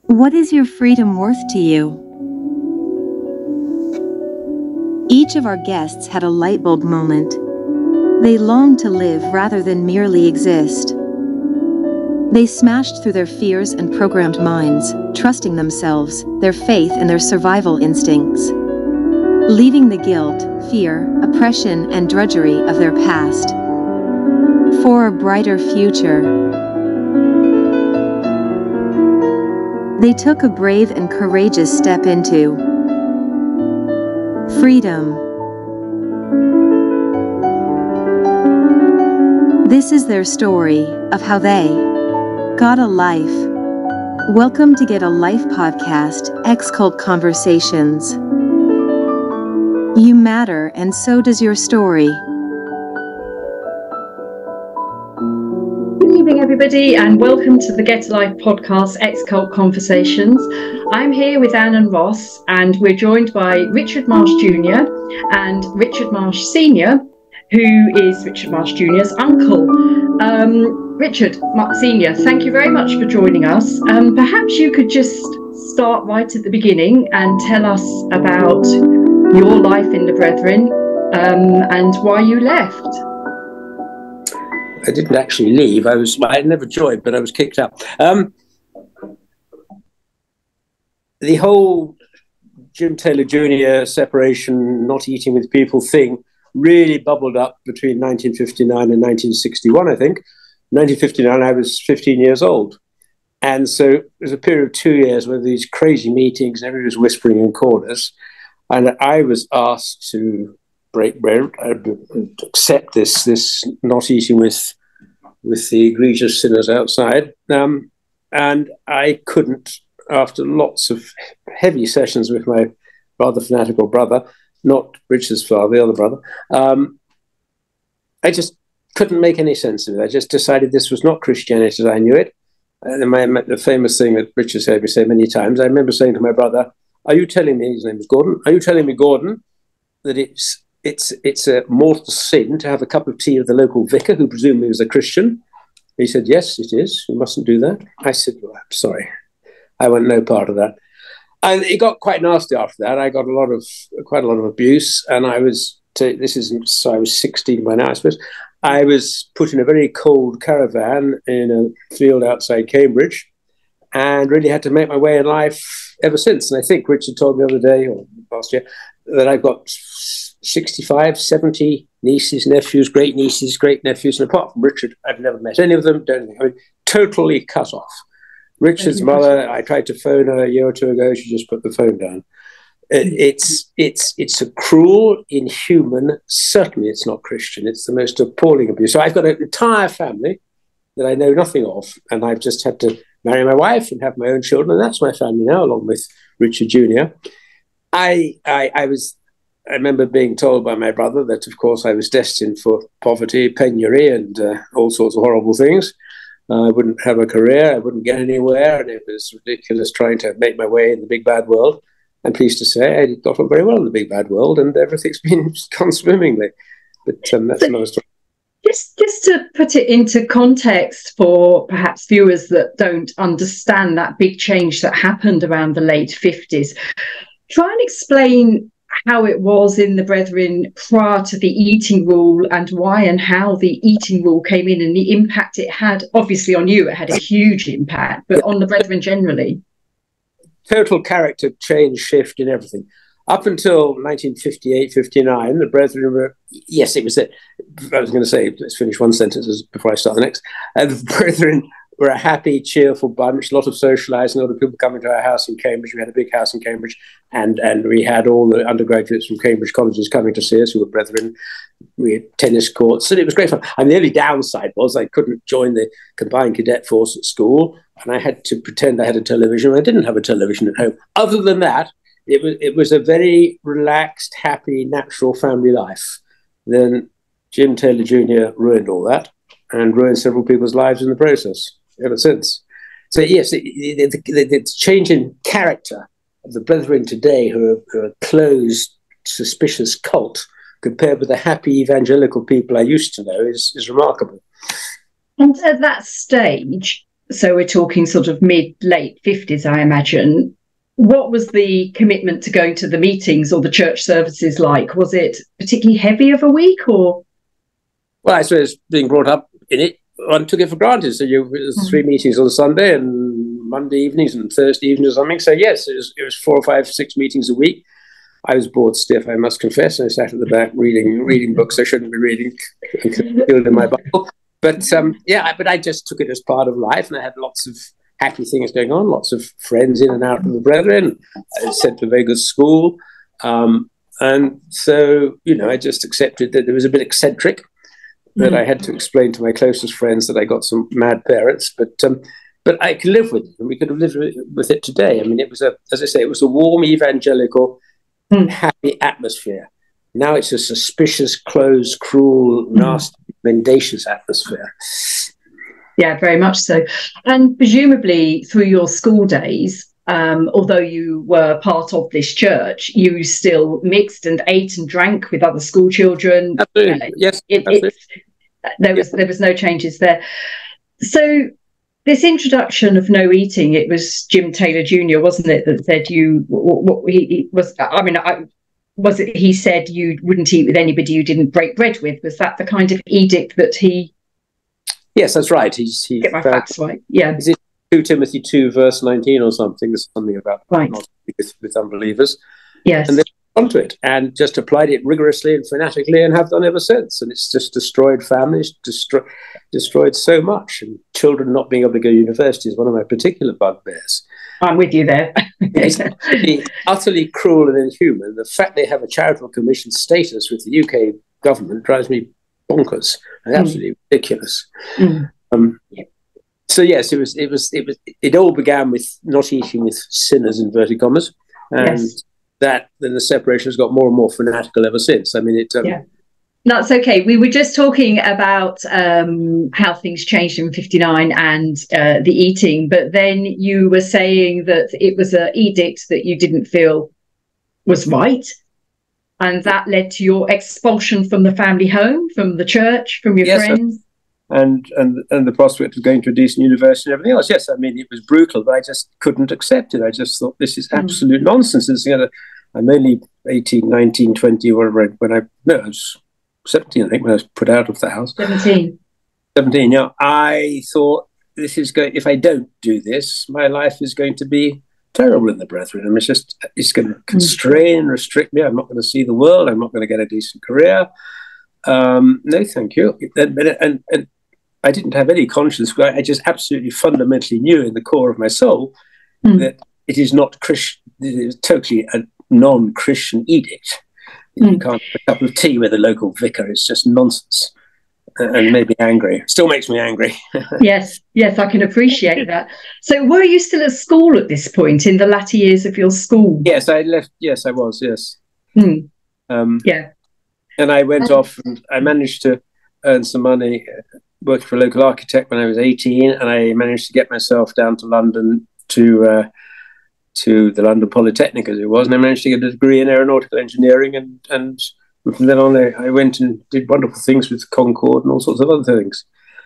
What is your freedom worth to you? Each of our guests had a light bulb moment. They longed to live rather than merely exist. They smashed through their fears and programmed minds, trusting themselves, their faith, and their survival instincts, leaving the guilt, fear, oppression, and drudgery of their past for a brighter future. They took a brave and courageous step into freedom. This is their story of how they got a life. Welcome to Get a Life podcast, X-Cult Conversations. You matter, and so does your story. Good evening, everybody, and welcome to the Get a Life podcast, X-Cult Conversations. I'm here with Anne and Ross, and we're joined by Richard Marsh Jr. and Richard Marsh Sr., who is Richard Marsh Jr.'s uncle. Richard Sr., thank you very much for joining us. Perhaps you could just start right at the beginning and tell us about your life in the Brethren and why you left. I didn't actually leave. I never joined, but I was kicked out. The whole Jim Taylor Jr. separation, not eating with people thing really bubbled up between 1959 and 1961, I think. 1959, I was 15 years old. And so it was a period of 2 years where these crazy meetings, everybody was whispering in corners. And I was asked to break bread, accept this not eating with the egregious sinners outside. And I couldn't, after lots of heavy sessions with my rather fanatical brother, not Richard's father, the other brother, I just couldn't make any sense of it. I just decided this was not Christianity as I knew it. And the famous thing that Richard heard me say many times, I remember saying to my brother, "Are you telling me," his name was Gordon, "are you telling me, Gordon, that it's a mortal sin to have a cup of tea with the local vicar, who presumably was a Christian?" He said, "Yes, it is. You mustn't do that." I said, "Well, I'm sorry. I want no part of that." And it got quite nasty after that. I got quite a lot of abuse, and I was 16 by now, I suppose. I was put in a very cold caravan in a field outside Cambridge, and really had to make my way in life ever since. And I think Richard told me the other day, or last year, that I've got 65, 70 nieces, nephews, great nieces, great nephews. And apart from Richard, I've never met any of them. Totally cut off. Richard's mother, I tried to phone her a year or two ago. She just put the phone down. It's a cruel, inhuman, certainly it's not Christian. It's the most appalling abuse. So I've got an entire family that I know nothing of, and I've just had to marry my wife and have my own children, and that's my family now, along with Richard Jr. I remember being told by my brother that, of course, I was destined for poverty, penury, and all sorts of horrible things. I wouldn't have a career, I wouldn't get anywhere, and it was ridiculous trying to make my way in the big bad world. I'm pleased to say I got on very well in the big bad world, and everything's gone swimmingly. But that's another story. Just to put it into context for perhaps viewers that don't understand that big change that happened around the late 50s, try and explain how it was in the Brethren prior to the eating rule, and why and how the eating rule came in and the impact it had. Obviously on you, it had a huge impact, but on the Brethren generally. Total character change, shift in everything. Up until 1958, 59, the Brethren were, yes, it was, I was going to say, let's finish one sentence before I start the next. The Brethren were a happy, cheerful bunch, a lot of socialising, a lot of people coming to our house in Cambridge. We had a big house in Cambridge, and we had all the undergraduates from Cambridge colleges coming to see us who were Brethren. We had tennis courts, and it was great fun. And the only downside was I couldn't join the combined cadet force at school, and I had to pretend I had a television. I didn't have a television at home. Other than that, it was a very relaxed, happy, natural family life. Then Jim Taylor Jr. ruined all that and ruined several people's lives in the process ever since. So yes, the change in character of the Brethren today, who are a closed, suspicious cult, compared with the happy evangelical people I used to know, is remarkable. And at that stage, so we're talking sort of late 50s, I imagine. What was the commitment to going to the meetings or the church services like? Was it particularly heavy of a week, or? Well, I suppose being brought up in it, one took it for granted. So it was 3 meetings on Sunday and Monday evenings and Thursday evenings or something. So yes, it was 4 or 5, 6 meetings a week. I was bored stiff, I must confess. I sat at the back reading books I shouldn't be reading, concealed in my Bible. But but I just took it as part of life, and I had lots of happy things going on, lots of friends in and out of the brethren. I sent to a very good school. And so, I just accepted that it was a bit eccentric, that I had to explain to my closest friends that I got some mad parents, but I could live with it, and we could have lived with it today. I mean, it was it was a warm, evangelical, happy atmosphere. Now it's a suspicious, closed, cruel, nasty, mendacious atmosphere. Yeah, very much so. And presumably through your school days, although you were part of this church, you still mixed and ate and drank with other school children. Absolutely. Yes. Absolutely. There was no changes there. So this introduction of no eating, it was Jim Taylor Jr., wasn't it, that said he said you wouldn't eat with anybody you didn't break bread with? Was that the kind of edict that he? Yes, that's right. Get my facts right. Yeah. Is it 2 Timothy 2 verse 19 or something? There's something about right. Not with unbelievers. Yes. And they onto it and just applied it rigorously and fanatically, and have done ever since. And it's just destroyed families, destroyed so much. And children not being able to go to university is one of my particular bugbears. I'm with you there. It's utterly cruel and inhuman. The fact they have a charitable commission status with the UK government drives me bonkers and absolutely ridiculous. So yes, it all began with not eating with sinners, inverted commas, and then the separation has got more and more fanatical ever since. I mean, That's okay. We were just talking about how things changed in 59 and the eating, but then you were saying that it was an edict that you didn't feel was right, and that led to your expulsion from the family home, from the church, from your friends. And the prospect of going to a decent university and everything else. Yes, I mean, it was brutal, but I just couldn't accept it. I just thought, this is absolute nonsense. I'm only 18, 19, 20, whatever, I was 17, I think, when I was put out of the house. 17, yeah. I thought, if I don't do this, my life is going to be terrible in the brethren. I mean, it's going to constrain, restrict me. I'm not going to see the world. I'm not going to get a decent career. No, thank you. And I didn't have any conscience. I just absolutely fundamentally knew in the core of my soul that it is not Christian. It is totally a non-Christian edict. You can't have a cup of tea with a local vicar. It's just nonsense, and made me angry. Still makes me angry. Yes, I can appreciate that. So were you still at school at this point, in the latter years of your school? Yes, I left. Yes, I was, yes. Yeah. And I went off and I managed to earn some money working for a local architect when I was 18, and I managed to get myself down to London to the London Polytechnic, as it was, and I managed to get a degree in aeronautical engineering, and from then on I went and did wonderful things with Concorde and all sorts of other things.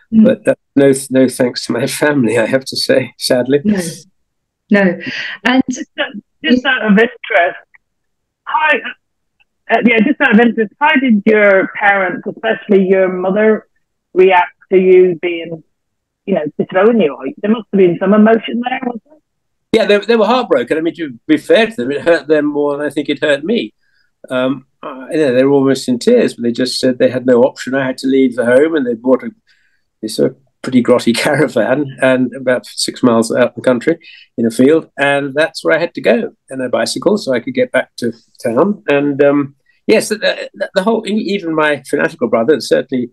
But no thanks to my family, I have to say, sadly. No. And just out of interest, how did your parents, especially your mother, react to you being, to throwing you out? There must have been some emotion there, was there? Yeah, they were heartbroken. I mean, to be fair to them, it hurt them more than I think it hurt me. They were almost in tears, but they just said they had no option. I had to leave the home, and they bought this pretty grotty caravan, and about 6 miles out in the country in a field, and that's where I had to go, and a bicycle, so I could get back to town. And yes, the whole, even my fanatical brother, and certainly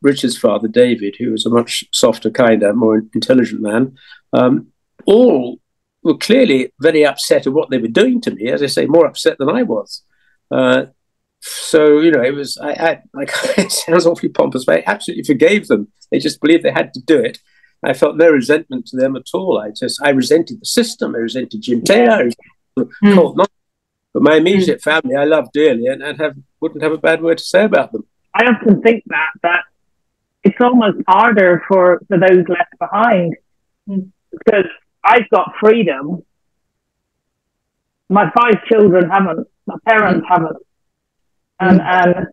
Richard's father, David, who was a much softer, kinder, more intelligent man, all were clearly very upset at what they were doing to me. As I say, more upset than I was. So, it was, it sounds awfully pompous, but I absolutely forgave them. They just believed they had to do it. I felt no resentment to them at all. I resented the system. I resented Jim Taylor. I resented cold nonsense. But my immediate family I love dearly, and wouldn't have a bad word to say about them. I often think that it's almost harder for those left behind Because I've got freedom. My 5 children haven't. My parents haven't. And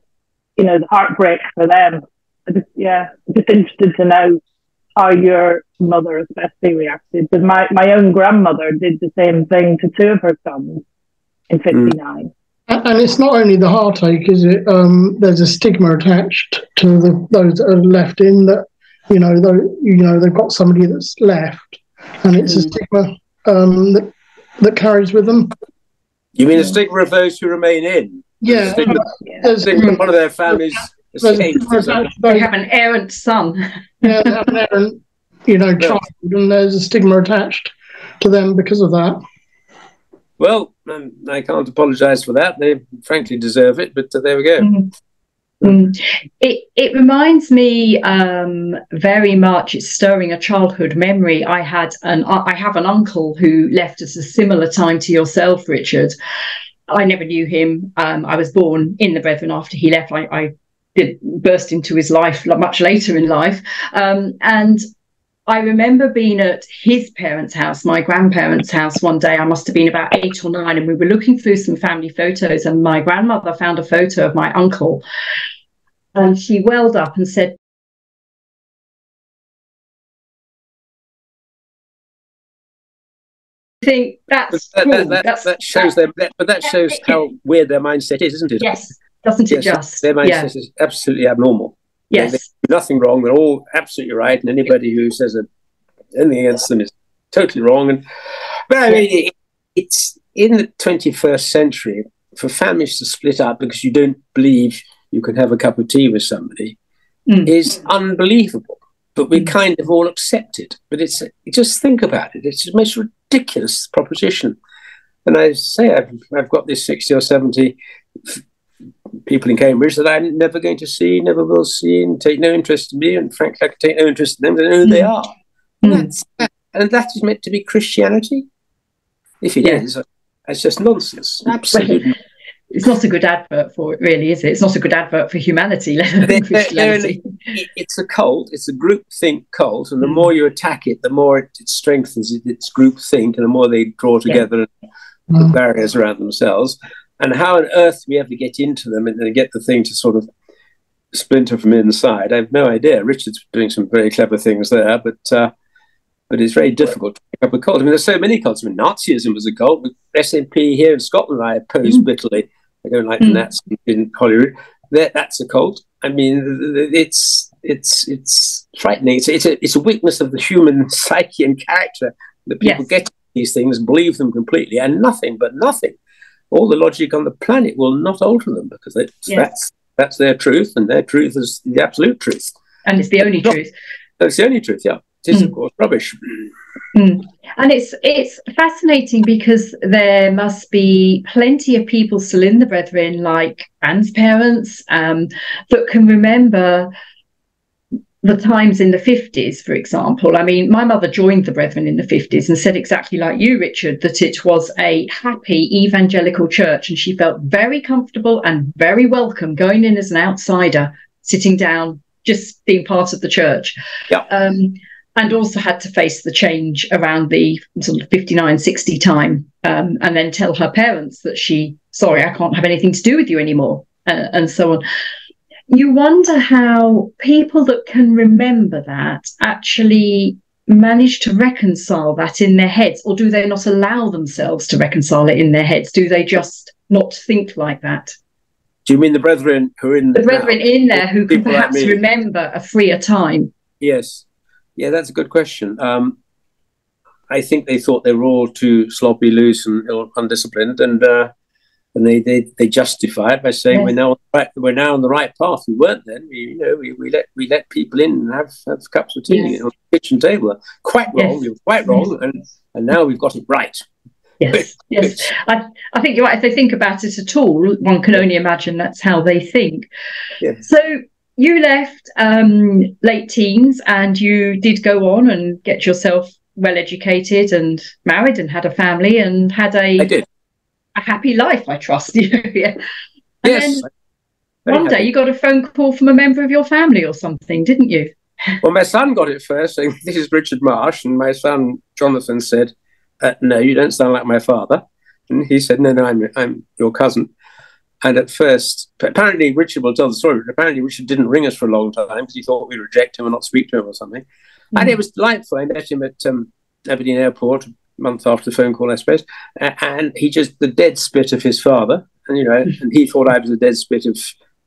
you know, the heartbreak for them. I'm just interested to know how your mother especially reacted. Because my own grandmother did the same thing to 2 of her sons in 59. And it's not only the heartache, is it? There's a stigma attached to those that are left in that, they've got somebody that's left, and it's a stigma that carries with them. You mean the stigma of those who remain in? Yeah. The stigma of one of their families escaped. They have an errant son. Yeah, they have an errant, child, and there's a stigma attached to them because of that. Well, I can't apologise for that. They frankly deserve it, but there we go. It reminds me very much. It's stirring a childhood memory. I have an uncle who left at a similar time to yourself, Richard. I never knew him. I was born in the Brethren after he left. I did burst into his life much later in life, and I remember being at his parents' house, my grandparents' house, one day. I must have been about 8 or 9, and we were looking through some family photos, and my grandmother found a photo of my uncle, and she welled up and said, I think that shows them, but that shows how weird their mindset is, isn't it? Yes, doesn't it just? Their mindset is absolutely abnormal. Yes. They do nothing wrong. They're all absolutely right, and anybody who says anything against them is totally wrong. But I mean, it's in the 21st century for families to split up because you don't believe you can have a cup of tea with somebody is unbelievable. But we kind of all accept it. But just think about it. It's the most ridiculous proposition. And I say I've got this 60 or 70 people in Cambridge that I'm never going to see, never will see, and take no interest in me, and frankly I can take no interest in them. They know who they are. And that is meant to be Christianity? If it is, it's just nonsense. Absolutely. It's not a good advert for it, really, is it? It's not a good advert for humanity, let alone Christianity. It's a cult. It's a groupthink cult, and the more you attack it, the more it strengthens its groupthink, and the more they draw together and put barriers around themselves. And how on earth we ever get into them and get the thing to sort of splinter from inside, I have no idea. Richard's doing some very clever things there, but it's very difficult to pick up a cult. I mean, there's so many cults. I mean, Nazism was a cult. With SNP here in Scotland, I oppose bitterly. I don't like the Nazis in Hollywood. That's a cult. I mean, it's frightening. It's a weakness of the human psyche and character that people get these things, believe them completely, and nothing but nothing. All the logic on the planet will not alter them because that's their truth, and their truth is the absolute truth. And it's the only truth. It's the only truth, yeah. It is, of course, rubbish. And it's fascinating because there must be plenty of people still in the Brethren, like Anne's parents, that can remember the times in the 50s, for example. I mean, my mother joined the Brethren in the 50s and said exactly like you, Richard, that it was a happy evangelical church, and she felt very comfortable and very welcome going in as an outsider, sitting down, just being part of the church. And also had to face the change around the sort of 59, 60 time, and then tell her parents that sorry, I can't have anything to do with you anymore, and so on. You wonder how people that can remember that actually manage to reconcile that in their heads, or do they not allow themselves to reconcile it in their heads? Do they just not think like that? Do you mean the Brethren who are in there? The Brethren in there who can perhaps remember a freer time? Yes. Yeah, that's a good question. I think they thought they were all too sloppy, loose, and undisciplined, and they justify it by saying we're now on the right path. We weren't then. We let people in and have cups of tea on the kitchen table. Quite wrong. We were quite wrong, and now we've got it right. Yes. I think you're right. If they think about it at all, one can only imagine that's how they think. Yes. So you left late teens, and you did go on and get yourself well educated and married and had a family and had a happy life, I trust. Yes. And then one day you got a phone call from a member of your family or something, didn't you? Well, my son got it first, saying, "This is Richard Marsh," and my son Jonathan said, "No, you don't sound like my father." And he said, "No, I'm your cousin." And at first, apparently Richard will tell the story, but apparently Richard didn't ring us for a long time because he thought we'd reject him and not speak to him or something. And it was delightful. I met him at Aberdeen Airport a month after the phone call, I suppose. And he just, the dead spit of his father, and, and he thought I was the dead spit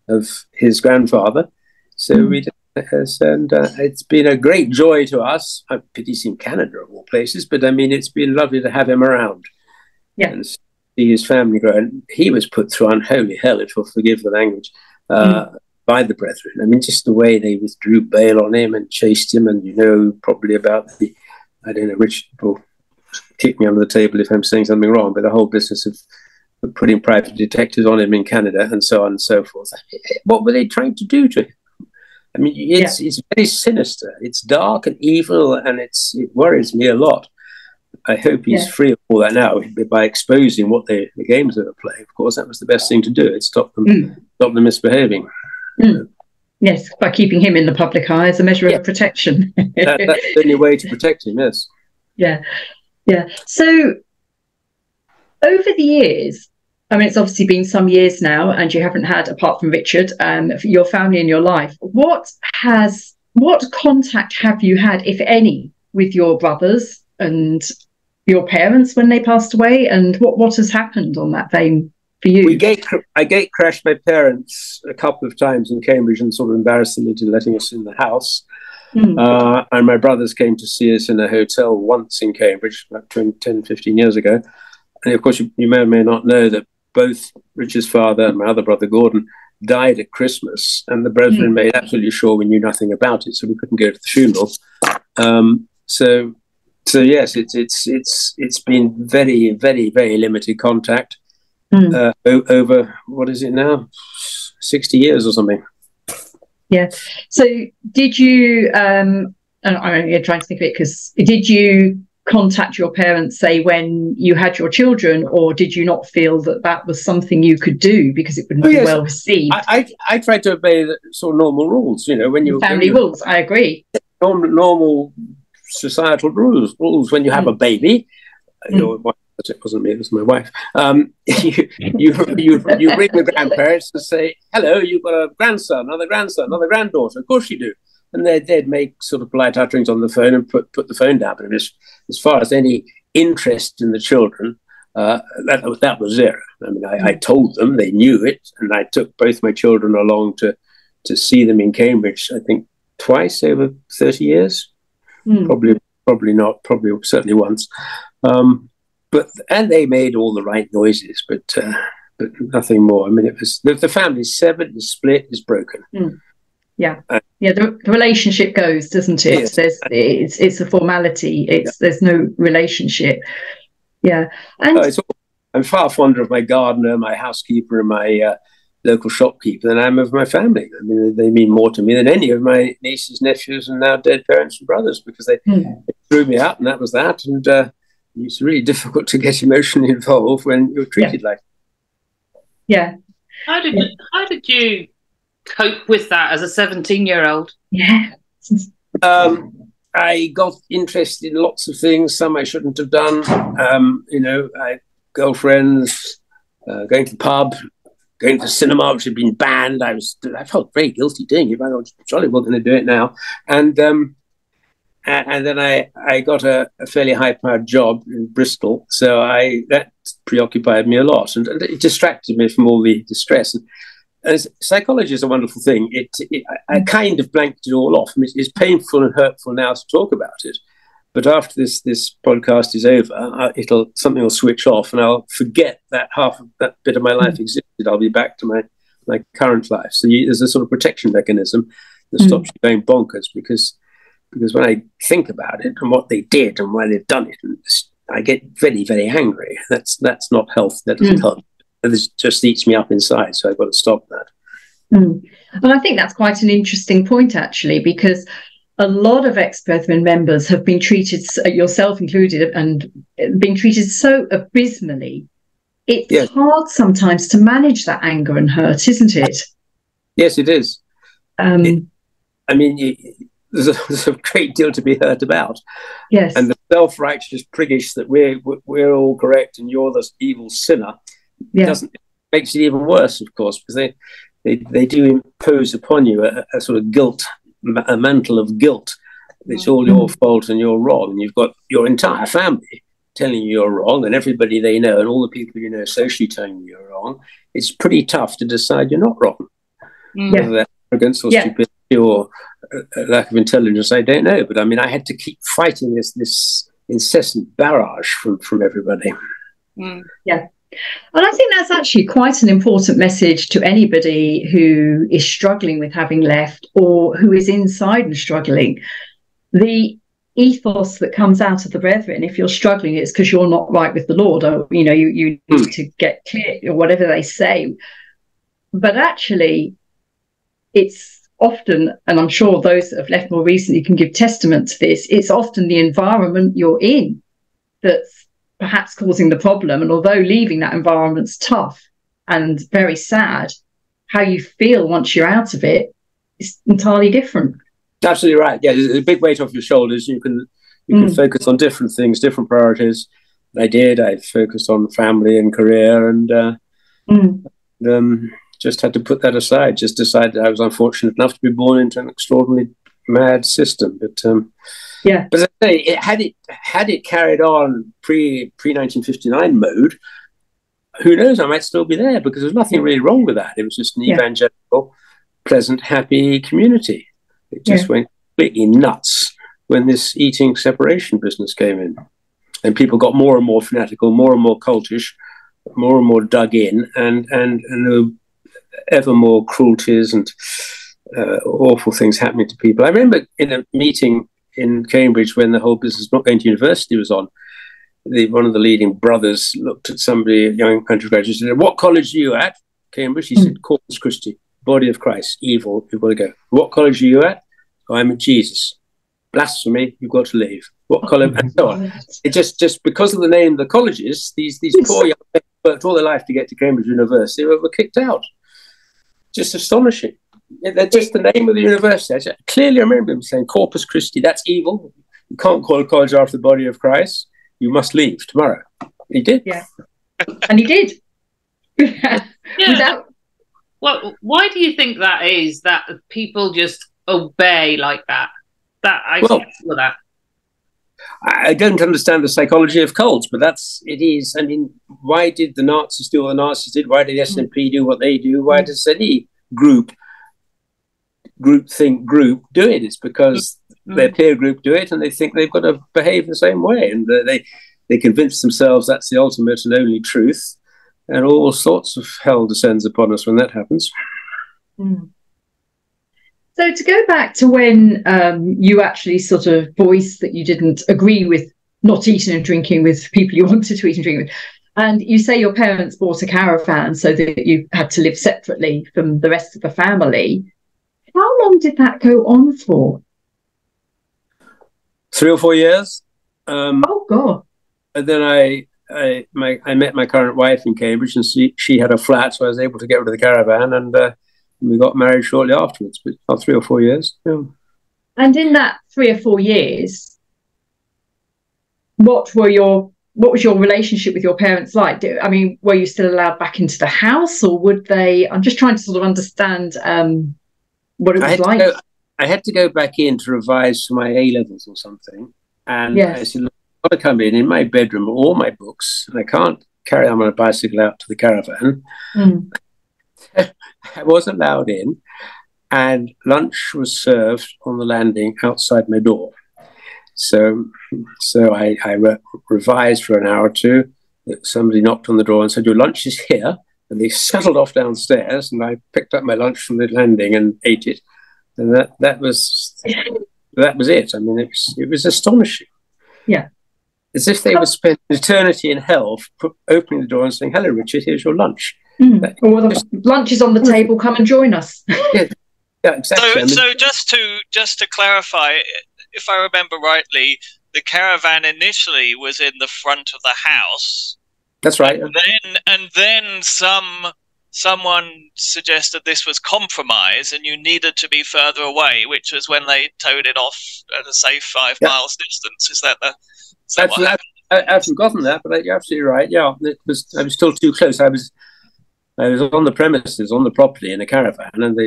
of his grandfather. So we did this, and it's been a great joy to us. I pity he's in Canada of all places, but I mean, it's been lovely to have him around. Yeah. And see his family grow. And he was put through unholy hell, if you'll forgive the language, by the brethren. I mean, just the way they withdrew bail on him and chased him, and probably about the, I don't know, Richard will kick me under the table if I'm saying something wrong, but the whole business of putting private detectives on him in Canada and so on and so forth. What were they trying to do to him? I mean, it's very sinister. It's dark and evil, and it worries me a lot. I hope he's free of all that now by exposing what the games they were playing. Of course, that was the best thing to do. It stopped them misbehaving. Yes, by keeping him in the public eye as a measure of protection. That's the only way to protect him, yes. Yeah. So, over the years, I mean, it's obviously been some years now, and you haven't had, apart from Richard, your family in your life. What contact have you had, if any, with your brothers and your parents when they passed away, and what has happened on that vein for you? I gate crashed my parents a couple of times in Cambridge and sort of embarrassed them into letting us in the house. And my brothers came to see us in a hotel once in Cambridge, about 10, 15 years ago. And of course, you may or may not know that both Richard's father and my other brother Gordon died at Christmas, and the brethren made absolutely sure we knew nothing about it, so we couldn't go to the funeral. So yes, it's been very, very, very limited contact over, what is it now, 60 years or something. Yeah. So did you? I'm trying to think of it, because did you contact your parents, say, when you had your children, or did you not feel that was something you could do because it wouldn't be well received? I tried to obey the sort of normal rules, when you family rules. I agree. Normal societal rules when you have a baby. It wasn't me, it was my wife. You ring the grandparents and say, "Hello, you've got a grandson, another granddaughter." Of course you do. And they'd make sort of polite utterings on the phone and put the phone down. But as far as any interest in the children, that was zero. I mean, I told them, they knew it, and I took both my children along to see them in Cambridge, I think twice over 30 years. Probably not, certainly once. And they made all the right noises, but nothing more. I mean, it was the family's severed, is split, is broken. The relationship goes, doesn't it? Yes. It's a formality. There's no relationship. Yeah, and I'm far fonder of my gardener, my housekeeper, and my local shopkeeper than I am of my family. I mean, they mean more to me than any of my nieces, nephews, and now dead parents and brothers, because they threw me out, and that was that. And it's really difficult to get emotionally involved when you're treated like that. Yeah. How did you cope with that as a 17-year-old? Yeah. I got interested in lots of things, some I shouldn't have done. I girlfriends, going to the pub, going to the cinema, which had been banned. I felt very guilty doing it, but I was jolly well going to do it now. And then I got a fairly high-powered job in Bristol, so that preoccupied me a lot, and it distracted me from all the distress. And psychology is a wonderful thing. I kind of blanked it all off. I mean, it's painful and hurtful now to talk about it, but after this podcast is over, something will switch off, and I'll forget that half of that bit of my life existed. I'll be back to my current life. So there's a sort of protection mechanism that stops you going bonkers, because when I think about it and what they did and why they've done it, I get very, very angry. That's not health. That doesn't help. It just eats me up inside. So I've got to stop that. Well, I think that's quite an interesting point, actually, because a lot of ex-brethren members have been treated, yourself included, and being treated so abysmally. It's hard sometimes to manage that anger and hurt, isn't it? Yes, it is. there's a great deal to be hurt about. Yes. And the self-righteous priggish that we're all correct and you're the evil sinner makes it even worse, of course, because they do impose upon you a sort of guilt, a mantle of guilt. It's all your fault and you're wrong. And you've got your entire family telling you you're wrong, and everybody they know and all the people you know socially telling you you're wrong. It's pretty tough to decide you're not wrong. Whether that's arrogance or stupidity or a lack of intelligence, I don't know. But I mean, I had to keep fighting this incessant barrage from everybody. Yeah. And I think that's actually quite an important message to anybody who is struggling with having left or who is inside and struggling. The ethos that comes out of the brethren, if you're struggling, it's because you're not right with the Lord, or you need to get clear, or whatever they say. But actually, it's often, and I'm sure those that have left more recently can give testament to this, it's often the environment you're in that's perhaps causing the problem. And although leaving that environment's tough and very sad, how you feel once you're out of it is entirely different. Absolutely right. Yeah, there's a big weight off your shoulders. You can focus on different things, different priorities. I did. I focused on family and career, and just had to put that aside. Just decided I was unfortunate enough to be born into an extraordinarily mad system. But but as I say, had it carried on pre 1959 mode, who knows? I might still be there, because there's nothing really wrong with that. It was just an evangelical, pleasant, happy community. It just went completely nuts when this eating separation business came in, and people got more and more fanatical, more and more cultish, more and more dug in, and there were ever more cruelties and awful things happening to people. I remember in a meeting in Cambridge when the whole business of not going to university was on, one of the leading brothers looked at somebody, a young undergraduate, and said, "What college are you at?" Cambridge. He said, "Corpus Christi. Body of Christ, evil, you've got to go." "What college are you at?" "Oh, I'm at Jesus." "Blasphemy, you've got to leave." "What college?" And so on. It just because of the name of the colleges, these poor young men worked all their life to get to Cambridge University, were kicked out. Just astonishing. They're just the name of the university. I clearly remember him saying, "Corpus Christi, that's evil. You can't call a college after the body of Christ. You must leave tomorrow." He did. Yeah. And he did. Without... Well, why do you think that is, that people just obey like that? I don't understand the psychology of cults, but it is. I mean, why did the Nazis do what the Nazis did? Why did the SNP do what they do? Why does any group do it? It's because their peer group do it, and they think they've got to behave the same way, and they convince themselves that's the ultimate and only truth. And all sorts of hell descends upon us when that happens. So to go back to when you actually sort of voiced that you didn't agree with not eating and drinking with people you wanted to eat and drink with, and you say your parents bought a caravan so that you had to live separately from the rest of the family. How long did that go on for? 3 or 4 years. Oh, God. And then I met my current wife in Cambridge, and she had a flat, so I was able to get rid of the caravan, and we got married shortly afterwards, but about 3 or 4 years. Yeah. And in that 3 or 4 years, what was your relationship with your parents like? I mean, were you still allowed back into the house, or would they? I'm just trying to sort of understand what it was like. I had to go back in to revise for my A-levels or something, and I said, "Look, I've got to come in my bedroom, all my books, and I can't carry on my bicycle out to the caravan." I wasn't allowed in, and lunch was served on the landing outside my door. So I revised for an hour or two. Somebody knocked on the door and said, "Your lunch is here." And they settled off downstairs, and I picked up my lunch from the landing and ate it. And that was it. I mean, it was astonishing. Yeah. As if they would spend eternity in hell opening the door and saying, "Hello, Richard, here's your lunch." Lunch is on the table, come and join us. Yeah, exactly. So just to clarify, if I remember rightly, the caravan initially was in the front of the house. That's right. And then some someone suggested this was compromise and you needed to be further away, which was when they towed it off at a safe 5 miles distance. Is that what happened? I've forgotten that, but you're absolutely right. Yeah, I was still too close. I was on the premises, on the property in a caravan, and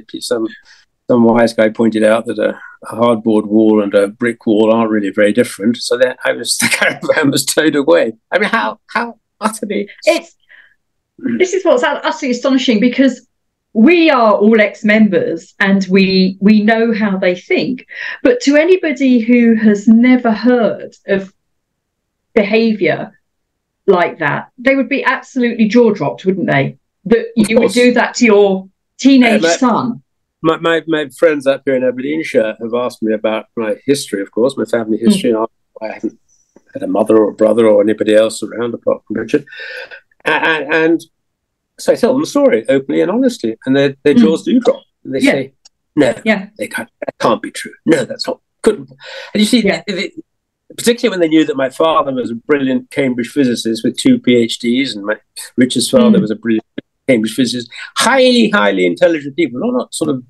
some wise guy pointed out that a hardboard wall and a brick wall aren't really very different. So then the caravan was towed away. I mean, how utterly... This is what's utterly astonishing, because we are all ex-members and we know how they think. But to anybody who has never heard of behaviour like that, they would be absolutely jaw-dropped, wouldn't they? That you would do that to your teenage son. My friends up here in Aberdeenshire have asked me about my history, of course, my family history. And I haven't had a mother or a brother or anybody else around apart from Richard. And so I tell them the story openly and honestly, and their jaws do drop. And they say, no, that can't be true. No, that's not, couldn't. And you see, particularly when they knew that my father was a brilliant Cambridge physicist with 2 PhDs, and Richard's father was a brilliant Cambridge physicist, highly, highly intelligent people, not sort of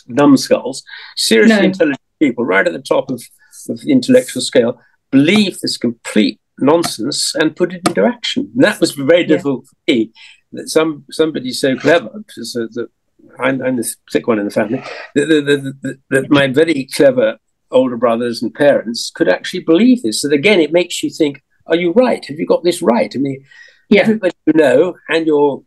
numbskulls, seriously intelligent people, right at the top of the intellectual scale, believe this complete nonsense and put it into action. And that was very difficult for me, that somebody so clever, so that I'm the sick one in the family, that my very clever older brothers and parents could actually believe this. So again, it makes you think, are you right? Have you got this right? I mean, everybody you know and your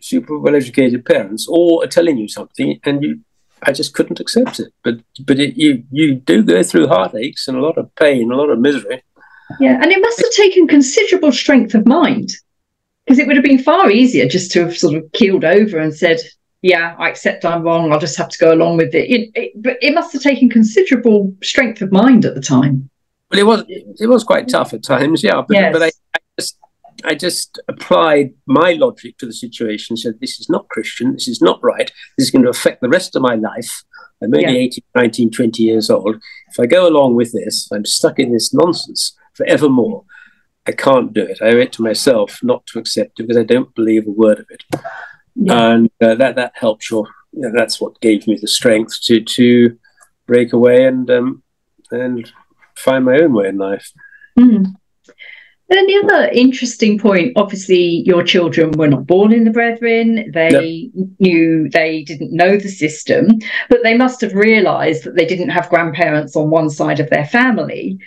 super well-educated parents all are telling you something, and I just couldn't accept it. But you do go through heartaches and a lot of pain, a lot of misery. Yeah, and it must have taken considerable strength of mind, because it would have been far easier just to have sort of keeled over and said, yeah, I accept I'm wrong, I'll just have to go along with it. But it must have taken considerable strength of mind at the time. Well, it was quite tough at times, yeah. But I just applied my logic to the situation, said, this is not Christian, this is not right, this is going to affect the rest of my life. I'm only 18, 19, 20 years old. If I go along with this, I'm stuck in this nonsense forevermore. I can't do it. I owe it to myself not to accept it, because I don't believe a word of it. And that helps that's what gave me the strength to break away and find my own way in life. Then the other interesting point, obviously your children were not born in the Brethren. They didn't know the system, but they must have realised that they didn't have grandparents on one side of their family.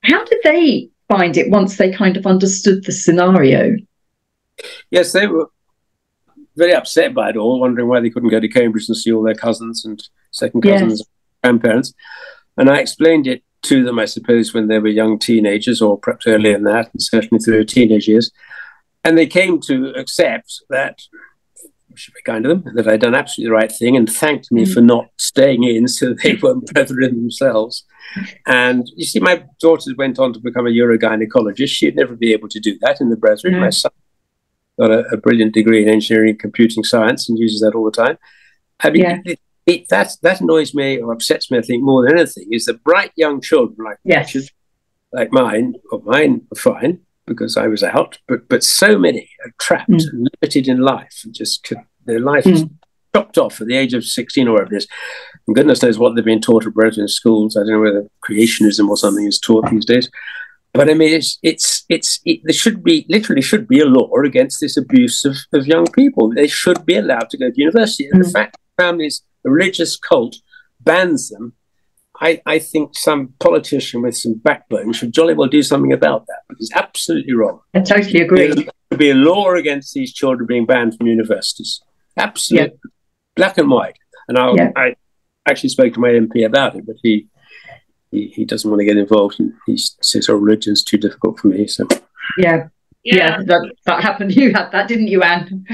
How did they find it once they kind of understood the scenario? Yes, they were very upset by it all, wondering why they couldn't go to Cambridge and see all their cousins and second cousins and grandparents. And I explained it to them, I suppose, when they were young teenagers, or perhaps earlier than that, and certainly through their teenage years. And they came to accept that, I should be kind to them, that I'd done absolutely the right thing, and thanked me for not staying in so they weren't brethren themselves. And you see, my daughter went on to become a urogynecologist. She'd never be able to do that in the Brethren. My son got a brilliant degree in engineering and computing science and uses that all the time. I mean, that annoys me or upsets me, I think, more than anything, is that bright young children like Richard, like mine are fine because I was out, but so many are trapped and limited in life, and their life is chopped off at the age of 16 or whatever it is. And goodness knows what they've been taught at Brethren schools. I don't know whether creationism or something is taught these days. But I mean, there should be a law against this abuse of young people. They should be allowed to go to university. And the fact that families, a religious cult, bans them, I think some politician with some backbone should jolly well do something about that, because it's absolutely wrong. I totally agree. There should be a law against these children being banned from universities. Absolutely. Black and white. And I actually spoke to my MP about it, but he doesn't want to get involved, and he says, religion's too difficult for me. So that happened. You had that, didn't you, Anne?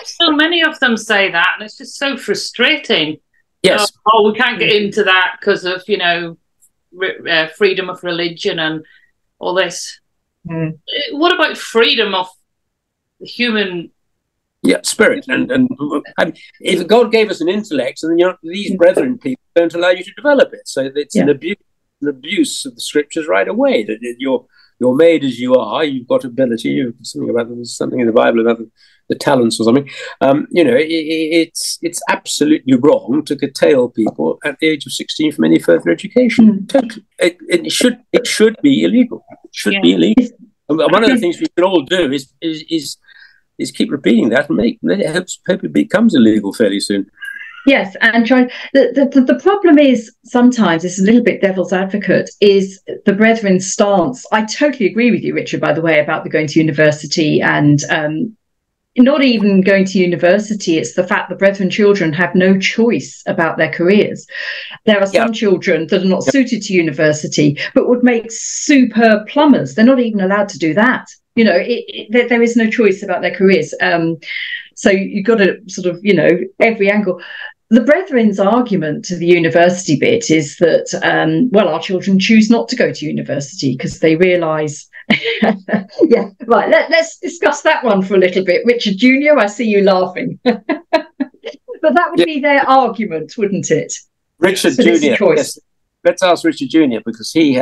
So many of them say that, and it's just so frustrating. Yes. We can't get into that because of freedom of religion and all this. What about freedom of human? Spirit. And I mean, if God gave us an intellect, and these Brethren people don't allow you to develop it, so it's an abuse of the scriptures right away. That you're made as you are. You've got ability. There's something in the Bible about the talents or something. It's absolutely wrong to curtail people at the age of 16 from any further education. Totally, it should be illegal. It should be illegal. And one of the things we can all do is keep repeating that and hope it becomes illegal fairly soon. Yes, and the problem is sometimes, it's a little bit devil's advocate, is the Brethren's stance. I totally agree with you, Richard, by the way, about the going to university and not even going to university. It's the fact that Brethren children have no choice about their careers. There are some children that are not suited to university, but would make superb plumbers. They're not even allowed to do that. There is no choice about their careers. So you've got to sort of, every angle. The Brethren's argument to the university bit is that, our children choose not to go to university because they realise. Let's discuss that one for a little bit. Richard Jr., I see you laughing. But that would be their argument, wouldn't it? Richard Jr., yes. Let's ask Richard Jr. because he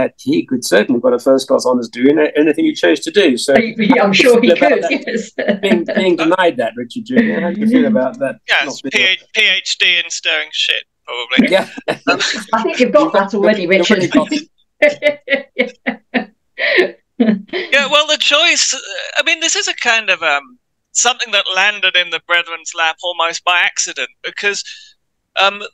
could certainly got a first-class honours degree in anything he chose to do. So I'm sure he could, yes. Being denied that, Richard Jr., how do you feel about that? Yes, PhD in stirring shit, probably. Yeah. I think you've got that already, Richard. Yeah, well, the choice, this is a kind of something that landed in the Brethren's lap almost by accident, because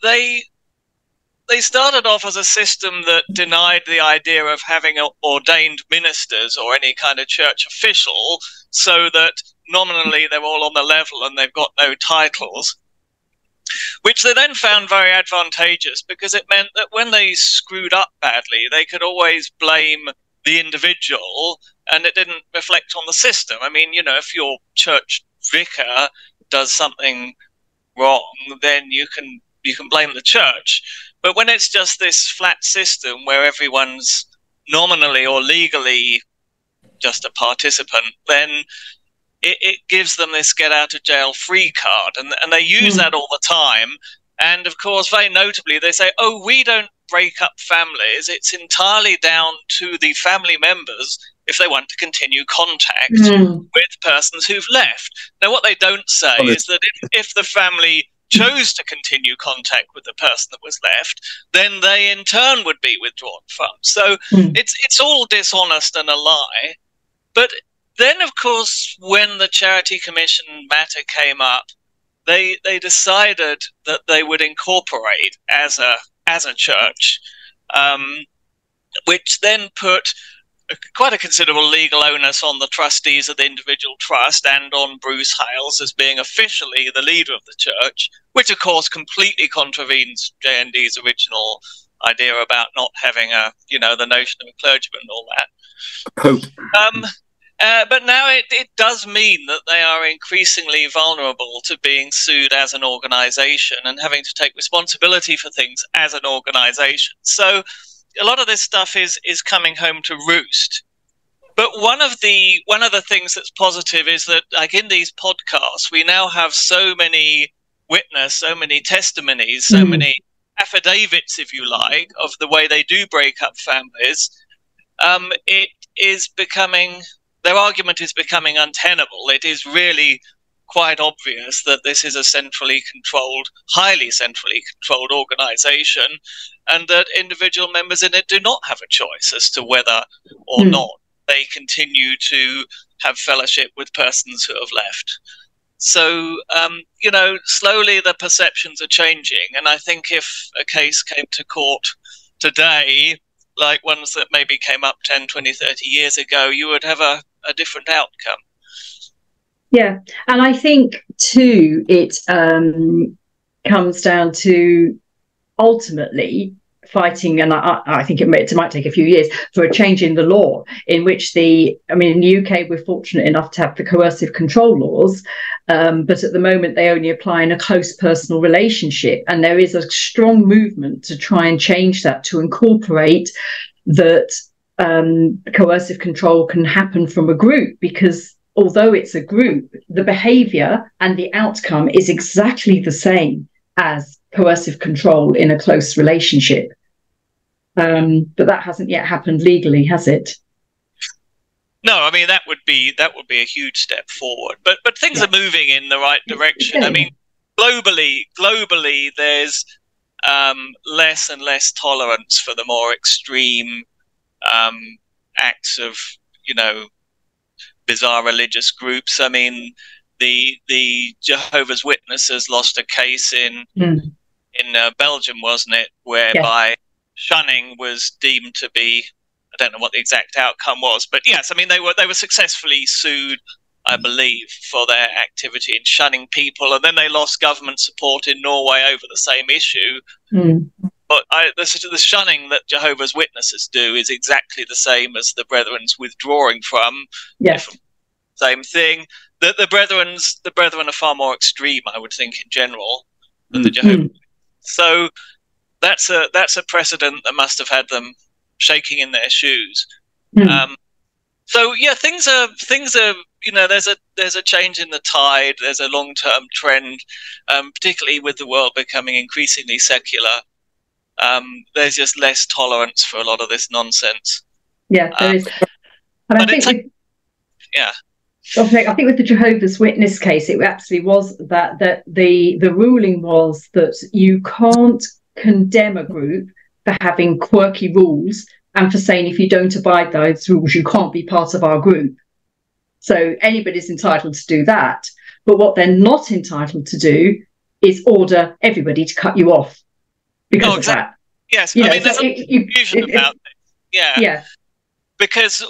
they started off as a system that denied the idea of having ordained ministers or any kind of church official, so that nominally they're all on the level and they've got no titles, which they then found very advantageous because it meant that when they screwed up badly, they could always blame the individual and it didn't reflect on the system. If your church vicar does something wrong, then you can blame the church. But when it's just this flat system where everyone's nominally or legally just a participant, then it gives them this get out of jail free card. And they use that all the time. And of course, very notably, they say, oh, we don't break up families. It's entirely down to the family members if they want to continue contact with persons who've left. Now, what they don't say is that if the family chose to continue contact with the person that was left, then they in turn would be withdrawn from. So it's all dishonest and a lie. But then, of course, when the Charity Commission matter came up, they decided that they would incorporate as a church, which then put quite a considerable legal onus on the trustees of the individual trust and on Bruce Hales as being officially the leader of the church, which of course completely contravenes JND's original idea about not having the notion of a clergyman and all that. But now it does mean that they are increasingly vulnerable to being sued as an organisation and having to take responsibility for things as an organisation. So a lot of this stuff is coming home to roost. But one of the things that's positive is that, like in these podcasts, we now have so many so many testimonies, so many affidavits, if you like, of the way they do break up families. It is becoming, their argument is becoming untenable. It is really quite obvious that this is a highly centrally controlled organisation, and that individual members in it do not have a choice as to whether or not they continue to have fellowship with persons who have left. So, slowly the perceptions are changing, and I think if a case came to court today, like ones that maybe came up 10, 20, 30 years ago, you would have a different outcome. Yeah, and I think too it comes down to ultimately fighting, and I think it might take a few years for a change in the law in which in the UK we're fortunate enough to have the coercive control laws, but at the moment they only apply in a close personal relationship, and there is a strong movement to try and change that to incorporate that coercive control can happen from a group, because although it's a group, the behaviour and the outcome is exactly the same as coercive control in a close relationship. But that hasn't yet happened legally, has it? No, I mean that would be a huge step forward. But things are moving in the right direction. I mean, globally, there's less and less tolerance for the more extreme acts of, you know, bizarre religious groups. I mean, the Jehovah's Witnesses lost a case in Belgium, wasn't it, whereby shunning was deemed to be, I don't know what the exact outcome was, but yes, I mean they were successfully sued, I believe, for their activity in shunning people, and then they lost government support in Norway over the same issue. But the shunning that Jehovah's Witnesses do is exactly the same as the Brethren's withdrawing from. Same thing. The Brethren are far more extreme, I would think, in general, than the Jehovah's. So that's a precedent that must have had them shaking in their shoes. So yeah, things are, you know, there's a change in the tide. There's a long-term trend, particularly with the world becoming increasingly secular. There's just less tolerance for a lot of this nonsense. Yeah, there is. And I think I think with the Jehovah's Witness case, it absolutely was that the ruling was that you can't condemn a group for having quirky rules and for saying if you don't abide those rules, you can't be part of our group. So anybody's entitled to do that. But what they're not entitled to do is order everybody to cut you off because of that. Yes, I mean, there's a confusion about this. Yeah. Because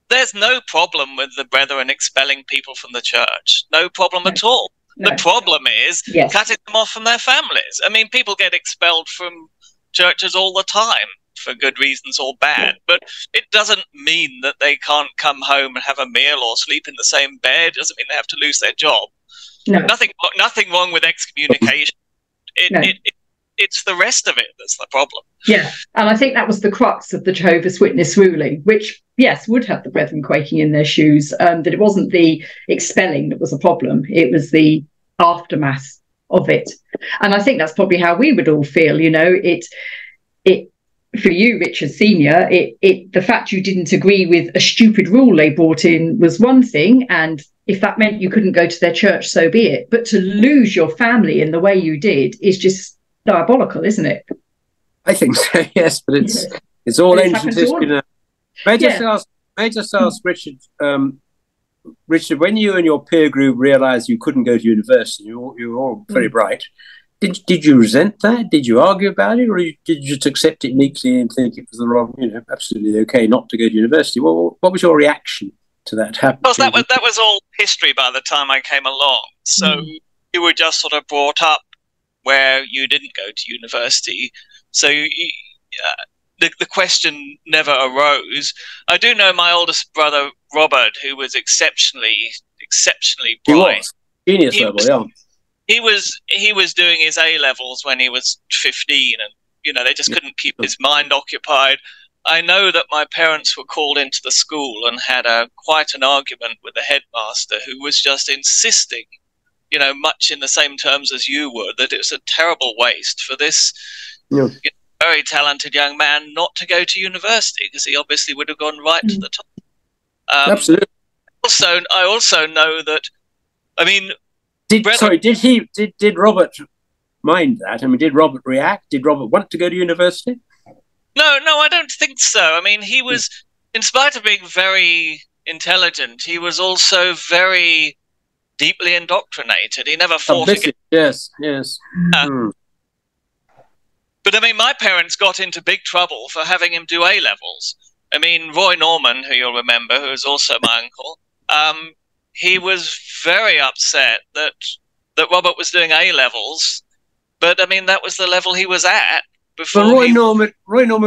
there's no problem with the Brethren expelling people from the church. No problem at all. No. The problem is cutting them off from their families. I mean, people get expelled from churches all the time for good reasons or bad, but it doesn't mean that they can't come home and have a meal or sleep in the same bed. It doesn't mean they have to lose their job. No. Nothing wrong with excommunication. It's the rest of it that's the problem. Yeah, and I think that was the crux of the Jehovah's Witness ruling, which, yes, would have the Brethren quaking in their shoes, that it wasn't the expelling that was a problem, it was the aftermath of it. And I think that's probably how we would all feel, you know, it for you, Richard Sr., the fact you didn't agree with a stupid rule they brought in was one thing, and if that meant you couldn't go to their church, so be it. But to lose your family in the way you did is just diabolical, isn't it? I think so, yes, but it's all ancient history now. May I just ask Richard, Richard, when you and your peer group realised you couldn't go to university, you were all very bright, did you resent that? Did you argue about it, or did you just accept it meekly and think it was the wrong, you know, absolutely okay not to go to university? What was your reaction to that happening? Well, that was all history by the time I came along. So you were just sort of brought up where you didn't go to university. So the question never arose. I do know my oldest brother, Robert, who was exceptionally bright. Genius level, yeah. He was doing his A-levels when he was 15, and, you know, they just couldn't keep his mind occupied. I know that my parents were called into the school and had quite an argument with the headmaster, who was just insisting, you know, much in the same terms as you were, that it was a terrible waste for this very talented young man not to go to university, because he obviously would have gone right to the top. Absolutely. I also know that, I mean, did Robert mind that? I mean, did Robert react? Did Robert want to go to university? No, I don't think so. I mean, he was, in spite of being very intelligent, he was also very deeply indoctrinated. He never fought against. Yes. But I mean, my parents got into big trouble for having him do A-levels. I mean, Roy Norman, who you'll remember, who is also my uncle, he was very upset that Robert was doing A-levels. But I mean, that was the level he was at before. But Roy Norman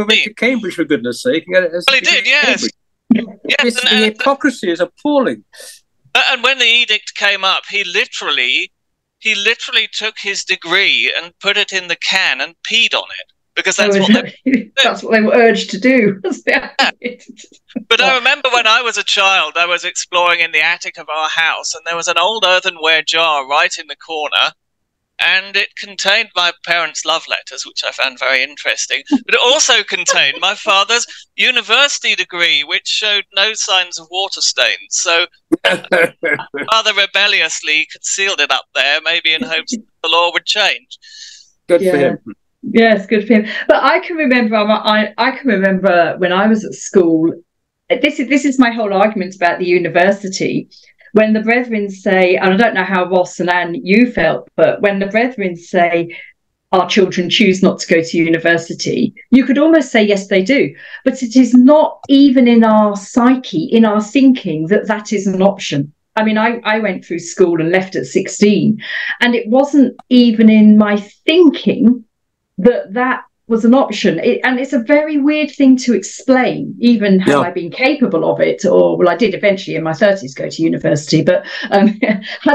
went to Cambridge, for goodness sake. Well, he did, yes. Yes, the hypocrisy is appalling. And when the edict came up, he literally took his degree and put it in the can and peed on it, because that's what they were urged to do. But I remember when I was a child, I was exploring in the attic of our house, and there was an old earthenware jar right in the corner, and it contained my parents' love letters, which I found very interesting. But it also contained my father's university degree, which showed no signs of water stains. So rather rebelliously concealed it up there, maybe in hopes that the law would change. Good for him. Yes, good for him. But I can remember, I can remember when I was at school. This is my whole argument about the university. When the brethren say, and I don't know how Ross and Anne you felt, but when the brethren say our children choose not to go to university, you could almost say yes, they do. But it is not even in our psyche, in our thinking, that is an option. I mean, I went through school and left at 16, and it wasn't even in my thinking that was an option. And it's a very weird thing to explain, even had I been capable of it, or, well, I did eventually in my 30s go to university, but had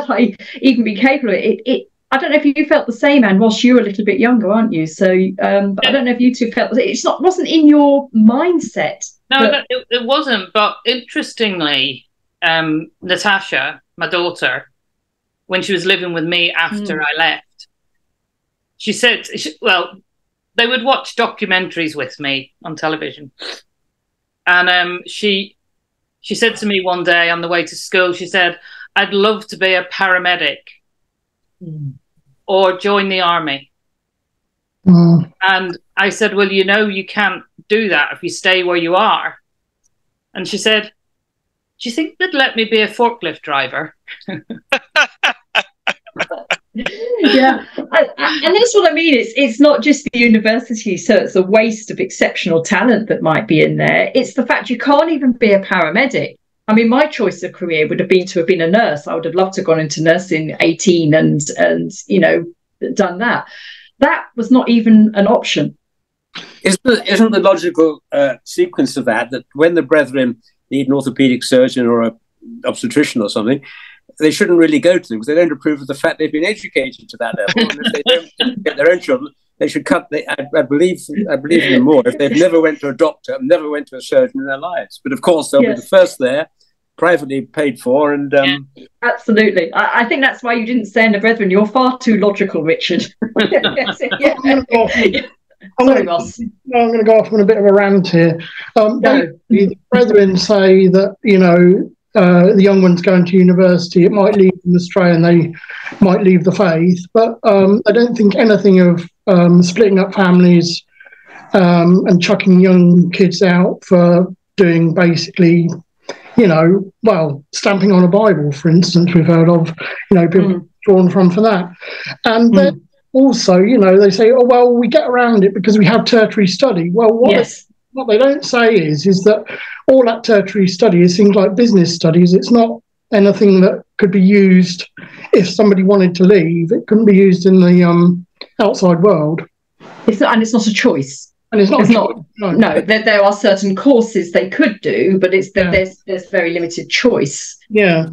I even been capable of it, I don't know if you felt the same, Anne. Ross, you're a little bit younger, aren't you? So but I don't know if you two felt it wasn't in your mindset. No, it wasn't. But interestingly, Natasha, my daughter, when she was living with me after I left, she said, well, they would watch documentaries with me on television. And she said to me one day on the way to school, she said, I'd love to be a paramedic or join the army. And I said, well, you can't do that if you stay where you are. And she said, do you think they'd let me be a forklift driver? Yeah, and that's what I mean. It's not just the university, so it's a waste of exceptional talent that might be in there. It's the fact you can't even be a paramedic. I mean, my choice of career would have been to have been a nurse. I would have loved to have gone into nursing 18 and done that. That was not even an option. Isn't the logical sequence of that when the brethren need an orthopedic surgeon or an obstetrician or something, they shouldn't really go to them because they don't approve of the fact they've been educated to that level. And if they don't get their own children, they should cut. I believe in them more if they've never went to a doctor, never went to a surgeon in their lives. But of course, they'll be the first there, privately paid for, and absolutely. I think that's why you didn't say in the brethren. You're far too logical, Richard. I'm going to go off on a bit of a rant here. The brethren say that the young ones going to university, it might lead them astray and they might leave the faith, but I don't think anything of splitting up families and chucking young kids out for doing basically, stamping on a Bible, for instance, we've heard of, people drawn from for that. And then also, they say, oh, well, we get around it because we have tertiary study. Well, what they don't say is that all that tertiary study is things like business studies. It's not anything that could be used if somebody wanted to leave. It couldn't be used in the outside world. It's not, and it's not a choice. And it's not. No, there are certain courses they could do, but there's very limited choice. Yeah.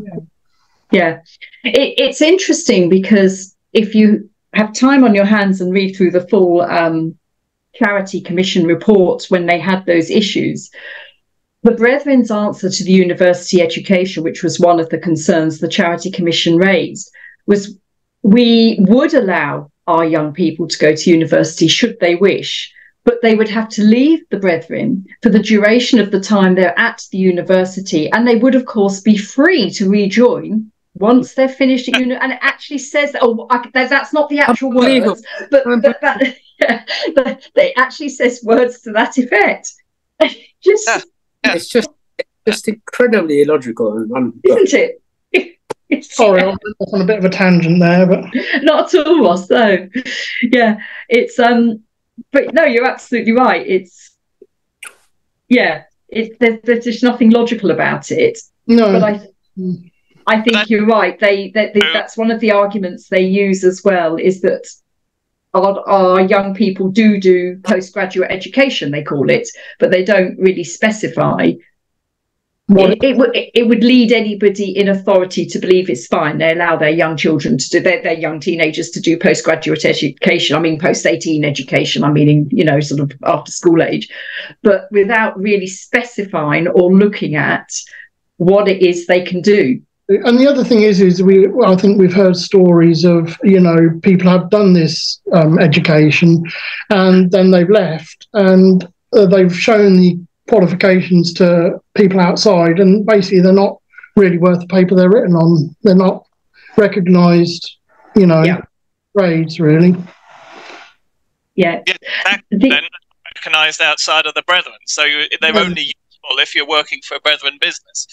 It's interesting because if you have time on your hands and read through the full Charity Commission reports when they had those issues, the Brethren's answer to the university education, which was one of the concerns the Charity Commission raised, was we would allow our young people to go to university should they wish, but they would have to leave the Brethren for the duration of the time they're at the university, and they would, of course, be free to rejoin once they're finished at uni. And it actually says, that's not the actual words, but it actually says words to that effect. It's just incredibly illogical, isn't it? Sorry, I'm on a bit of a tangent there, but not at all, Ross. No, it's but no, you're absolutely right. There's just nothing logical about it. No, but I think you're right. That's one of the arguments they use as well, is that our young people do postgraduate education, they call it, but they don't really specify. It would lead anybody in authority to believe it's fine. They allow their young children to do their young teenagers to do postgraduate education. I mean, post-18 education. I mean, sort of after school age, but without really specifying or looking at what it is they can do. And the other thing is I think we've heard stories of, people have done this education and then they've left and they've shown the qualifications to people outside, and basically they're not really worth the paper they're written on. They're not recognised, grades, really. Yeah. Then recognised outside of the brethren. So they're only useful if you're working for a brethren business.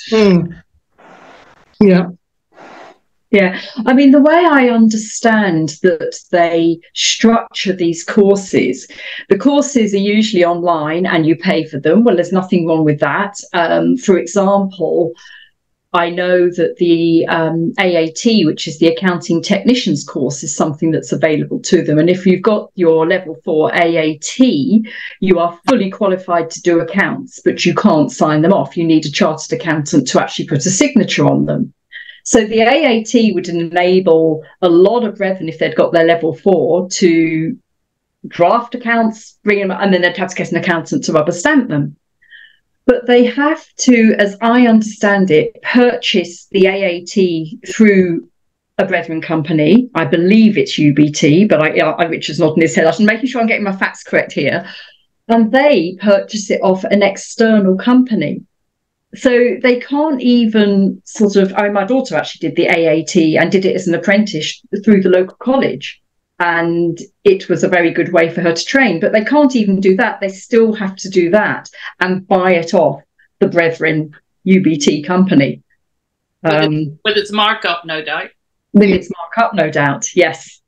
Yeah. Yeah. I mean, the way I understand that they structure these courses, the courses are usually online and you pay for them. Well, there's nothing wrong with that. For example, I know that the AAT, which is the Accounting Technicians course, is something that's available to them. And if you've got your level 4 AAT, you are fully qualified to do accounts, but you can't sign them off. You need a chartered accountant to actually put a signature on them. So the AAT would enable a lot of brethren, if they'd got their level 4, to draft accounts, bring them, and then they'd have to get an accountant to rubber stamp them. But they have to, as I understand it, purchase the AAT through a brethren company. I believe it's UBT, but Richard's nodding his head. I'm making sure I'm getting my facts correct here. And they purchase it off an external company. So they can't even my daughter actually did the AAT and did it as an apprentice through the local college. And it was a very good way for her to train, but they can't even do that. They still have to do that and buy it off the brethren UBT company. With its markup, no doubt. With its markup, no doubt. Yes.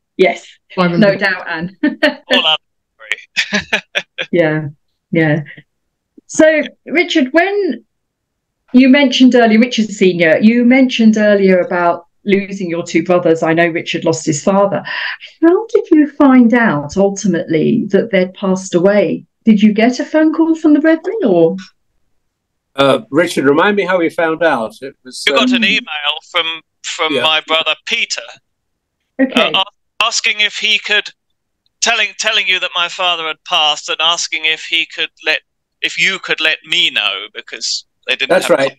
No doubt, Anne. All Yeah. So, Richard, when you mentioned earlier, Richard Sr., you mentioned earlier about losing your two brothers. I know Richard lost his father. How did you find out ultimately that they'd passed away? Did you get a phone call from the brethren, or? Richard, remind me how we found out. It was. You got an email from my brother Peter, asking if he could, telling you that my father had passed, and asking if you could let me know, because they didn't. That's right.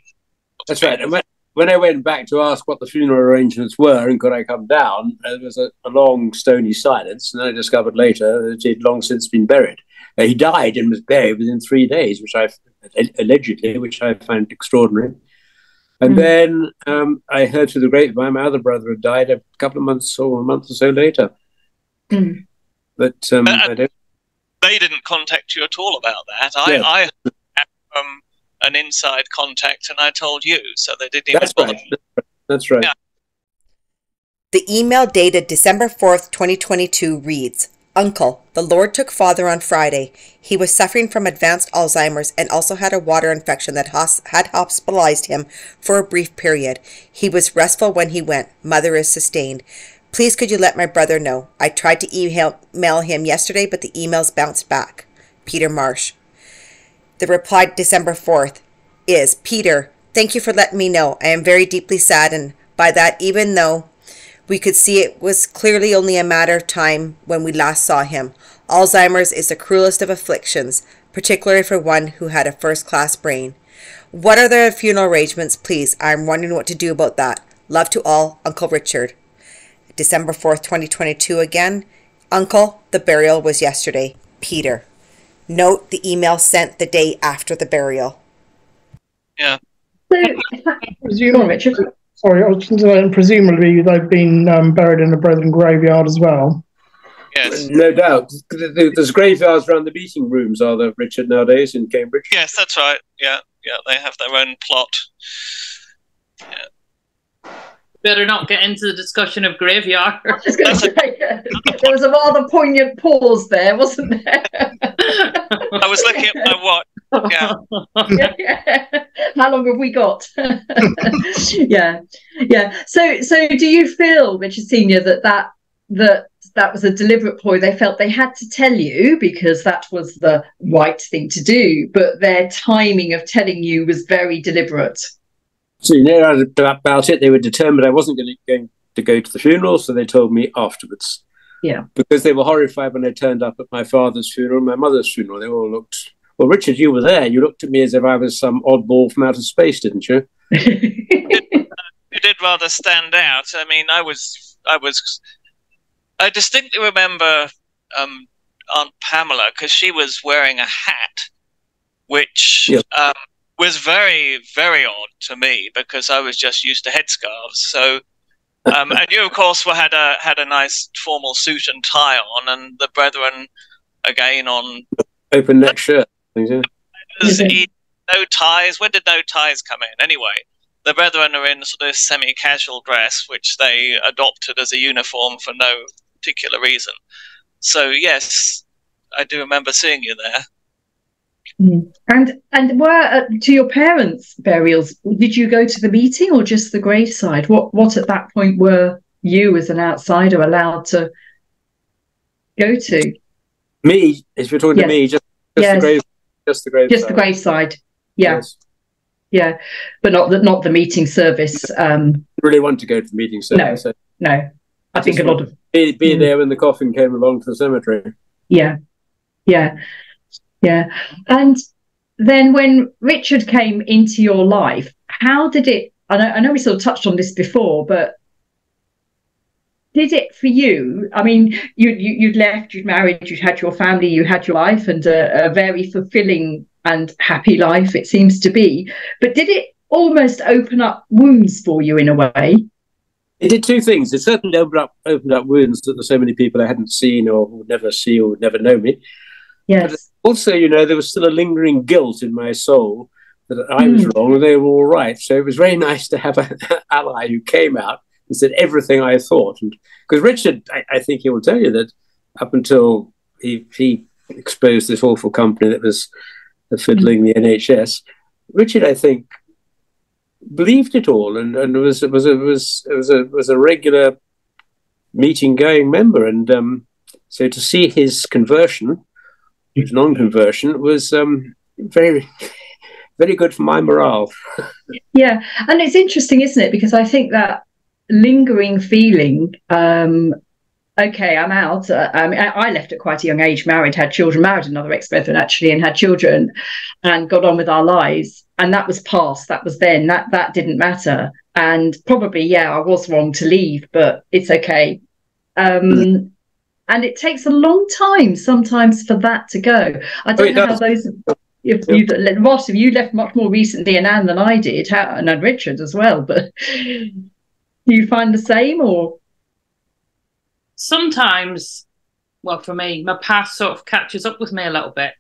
That's right. And when I went back to ask what the funeral arrangements were and could I come down, there was a long stony silence, and I discovered later that he'd long since been buried. He died and was buried within 3 days, which I found extraordinary. And then I heard through the grapevine my other brother had died a couple of months or a month or so later. But I don't. They didn't contact you at all about that. I had an inside contact, and I told you, so they didn't even bother. That's right. Yeah. The email dated December 4th, 2022 reads, Uncle, the Lord took Father on Friday. He was suffering from advanced Alzheimer's and also had a water infection that had hospitalized him for a brief period. He was restful when he went. Mother is sustained. Please could you let my brother know? I tried to email him yesterday, but the emails bounced back. Peter Marsh. The reply December 4th is, Peter, thank you for letting me know. I am very deeply saddened by that, even though we could see it was clearly only a matter of time when we last saw him. Alzheimer's is the cruelest of afflictions, particularly for one who had a first-class brain. What are the funeral arrangements, please? I am wondering what to do about that. Love to all, Uncle Richard. December 4th, 2022 again. Uncle, the burial was yesterday. Peter. Note the email sent the day after the burial. Yeah. Richard. Sorry, I was just saying, presumably they've been buried in a brethren graveyard as well. Yes. No doubt. There's graveyards around the meeting rooms, are there, Richard, nowadays in Cambridge? Yes, that's right. Yeah, they have their own plot. Yeah. Better not get into the discussion of graveyard. I was just going to say, there was a rather poignant pause there, wasn't there? I was looking at my watch. Yeah. How long have we got? Yeah. So do you feel, Richard Senior, that was a deliberate ploy? They felt they had to tell you because that was the right thing to do, but their timing of telling you was very deliberate. So about it, they were determined I wasn't going to go to the funeral, so they told me afterwards. Yeah. Because they were horrified when I turned up at my father's funeral and my mother's funeral. They all looked, well, Richard, you were there. You looked at me as if I was some oddball from outer space, didn't you? You did did rather stand out. I mean, I distinctly remember Aunt Pamela, because she was wearing a hat, which was very, very odd to me, because I was just used to headscarves. So, and you, of course, had a nice formal suit and tie on, and the brethren again on open neck shirt. No ties. When did no ties come in? Anyway, the brethren are in sort of semi-casual dress, which they adopted as a uniform for no particular reason. So yes, I do remember seeing you there. And were to your parents' burials, did you go to the meeting or just the graveside? What at that point were you as an outsider allowed to go to? Me, if you're talking to me, just the graveside. Just the graveside. Yeah. Yes. Yeah, but not the meeting service. Really want to go to the meeting service. No. I think a lot of be there when the coffin came along to the cemetery. Yeah. And then when Richard came into your life, how did it? I know we sort of touched on this before, but did it for you? I mean, you'd left, you'd married, you'd had your family, you had your life, and a very fulfilling and happy life, it seems to be. But did it almost open up wounds for you in a way? It did two things. It certainly opened up wounds that so many people I hadn't seen or would never see or would never know me. Yes. But also, there was still a lingering guilt in my soul that I was wrong and they were all right. So it was very nice to have an ally who came out and said everything I thought. And because Richard, I think he will tell you that up until he exposed this awful company that was fiddling the NHS, Richard, I think, believed it all and was a regular meeting going member. And so to see his conversion, his non-conversion, was very, very good for my morale. Yeah, and it's interesting, isn't it? Because I think that lingering feeling, okay, I'm out. I left at quite a young age, married another ex-brethren actually, and had children, and got on with our lives. And that was past. That was then. That didn't matter. And probably, I was wrong to leave, but it's okay. And it takes a long time sometimes for that to go. I don't know how those. Ross, you left much more recently in Anne than I did, and Richard as well. But do you find the same, or? Sometimes, well, for me, my past sort of catches up with me a little bit.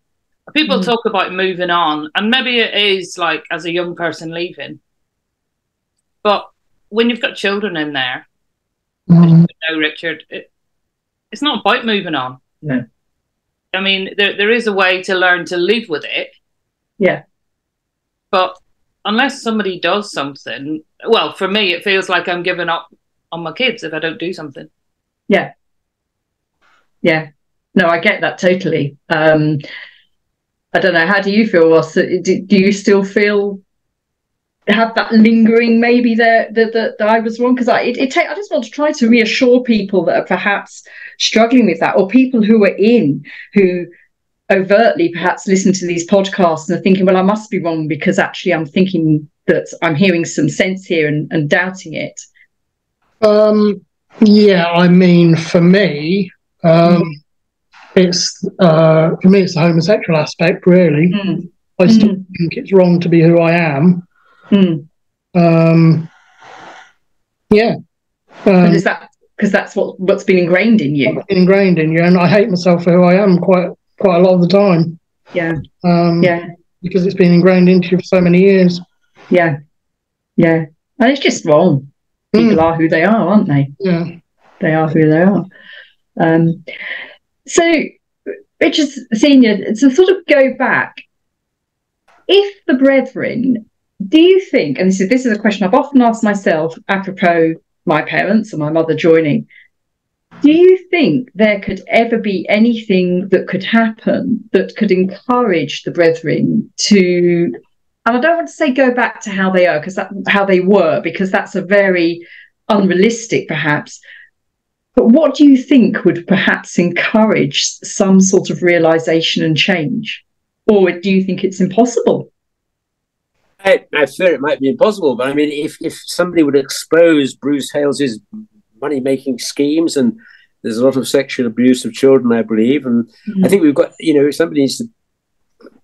People talk about moving on, and maybe it is like as a young person leaving. But when you've got children in there, Richard, it's not about moving on. No. I mean, there is a way to learn to live with it. Yeah. But unless somebody does something, well, for me, it feels like I'm giving up on my kids if I don't do something. Yeah. No, I get that totally. I don't know. How do you feel, Ross? Do you still have that lingering maybe there that I was wrong? Because I just want to try to reassure people that are perhaps struggling with that, or people who overtly perhaps listen to these podcasts and are thinking, well, I must be wrong because actually I'm thinking that I'm hearing some sense here and doubting it. Yeah, I mean, for me, it's the homosexual aspect, really. I still think it's wrong to be who I am. Yeah. And is that because that's what's been ingrained in you? Ingrained in you, and I hate myself for who I am quite a lot of the time. Yeah. Because it's been ingrained into you for so many years. Yeah. And it's just wrong. People are who they are, aren't they? Yeah. They are who they are. So, Richard Sr., to sort of go back, if the brethren, do you think, and this is a question I've often asked myself apropos my parents and my mother joining, do you think there could ever be anything that could happen that could encourage the brethren to, and I don't want to say go back to how they are, because that's a very unrealistic perhaps, but what do you think would perhaps encourage some sort of realization and change? Or do you think it's impossible? I fear it might be impossible, but I mean, if somebody would expose Bruce Hales's money-making schemes, and there's a lot of sexual abuse of children, I believe, and I think we've got, somebody needs to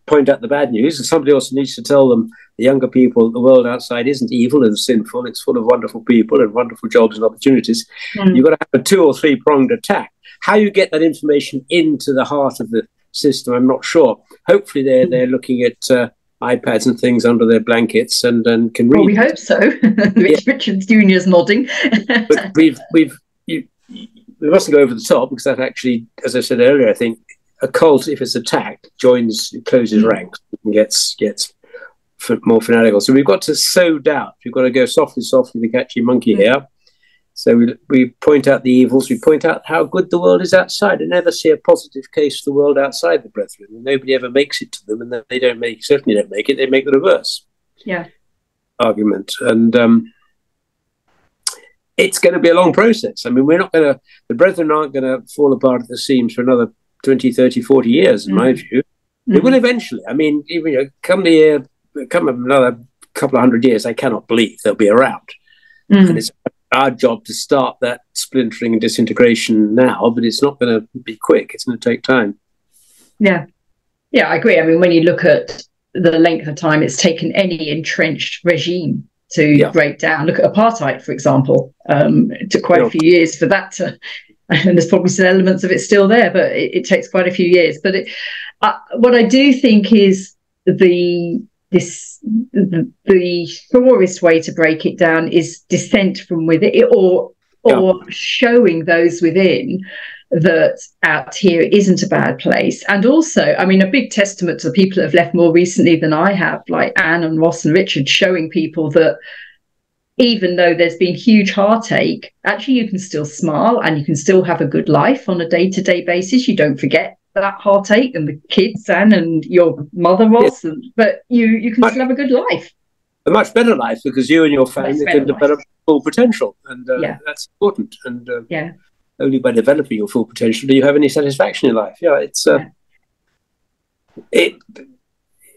point out the bad news, and somebody also needs to tell them, the younger people, the world outside isn't evil and sinful. It's full of wonderful people and wonderful jobs and opportunities. You've got to have a 2 or 3 pronged attack. How you get that information into the heart of the system, I'm not sure. Hopefully, they're looking at iPads and things under their blankets and can read. Well, we hope so. Richard Jr.'s nodding. But we mustn't go over the top, because that actually, as I said earlier, I think a cult, if it's attacked, closes ranks and gets more fanatical. So we've got to sow doubt. We've got to go softly to catch your monkey here. So we point out the evils. We point out how good the world is outside. I never see a positive case for the world outside the brethren. Nobody ever makes it to them, and they certainly don't make it. They make the reverse argument. And it's going to be a long process. I mean, the brethren aren't going to fall apart at the seams for another 20, 30, 40 years, in my view. They will eventually. I mean, come another couple of 100 years, I cannot believe they'll be around. And it's our job to start that splintering and disintegration now, but it's not going to be quick. It's going to take time. Yeah, I agree. I mean, when you look at the length of time it's taken any entrenched regime to break down, look at apartheid, for example. It took quite a few years for that to, and there's probably some elements of it still there, but it takes quite a few years. But what I do think is the surest way to break it down is dissent from within, or showing those within that out here isn't a bad place. And also, I mean, a big testament to the people that have left more recently than I have, like Anne and Ross and Richard, showing people that even though there's been huge heartache, actually you can still smile and you can still have a good life on a day-to-day basis. You don't forget that heartache and the kids, Anne, and your mother, Ross, but you can still have a good life. A much better life, because you and your family can develop full potential, and that's important. And only by developing your full potential do you have any satisfaction in life.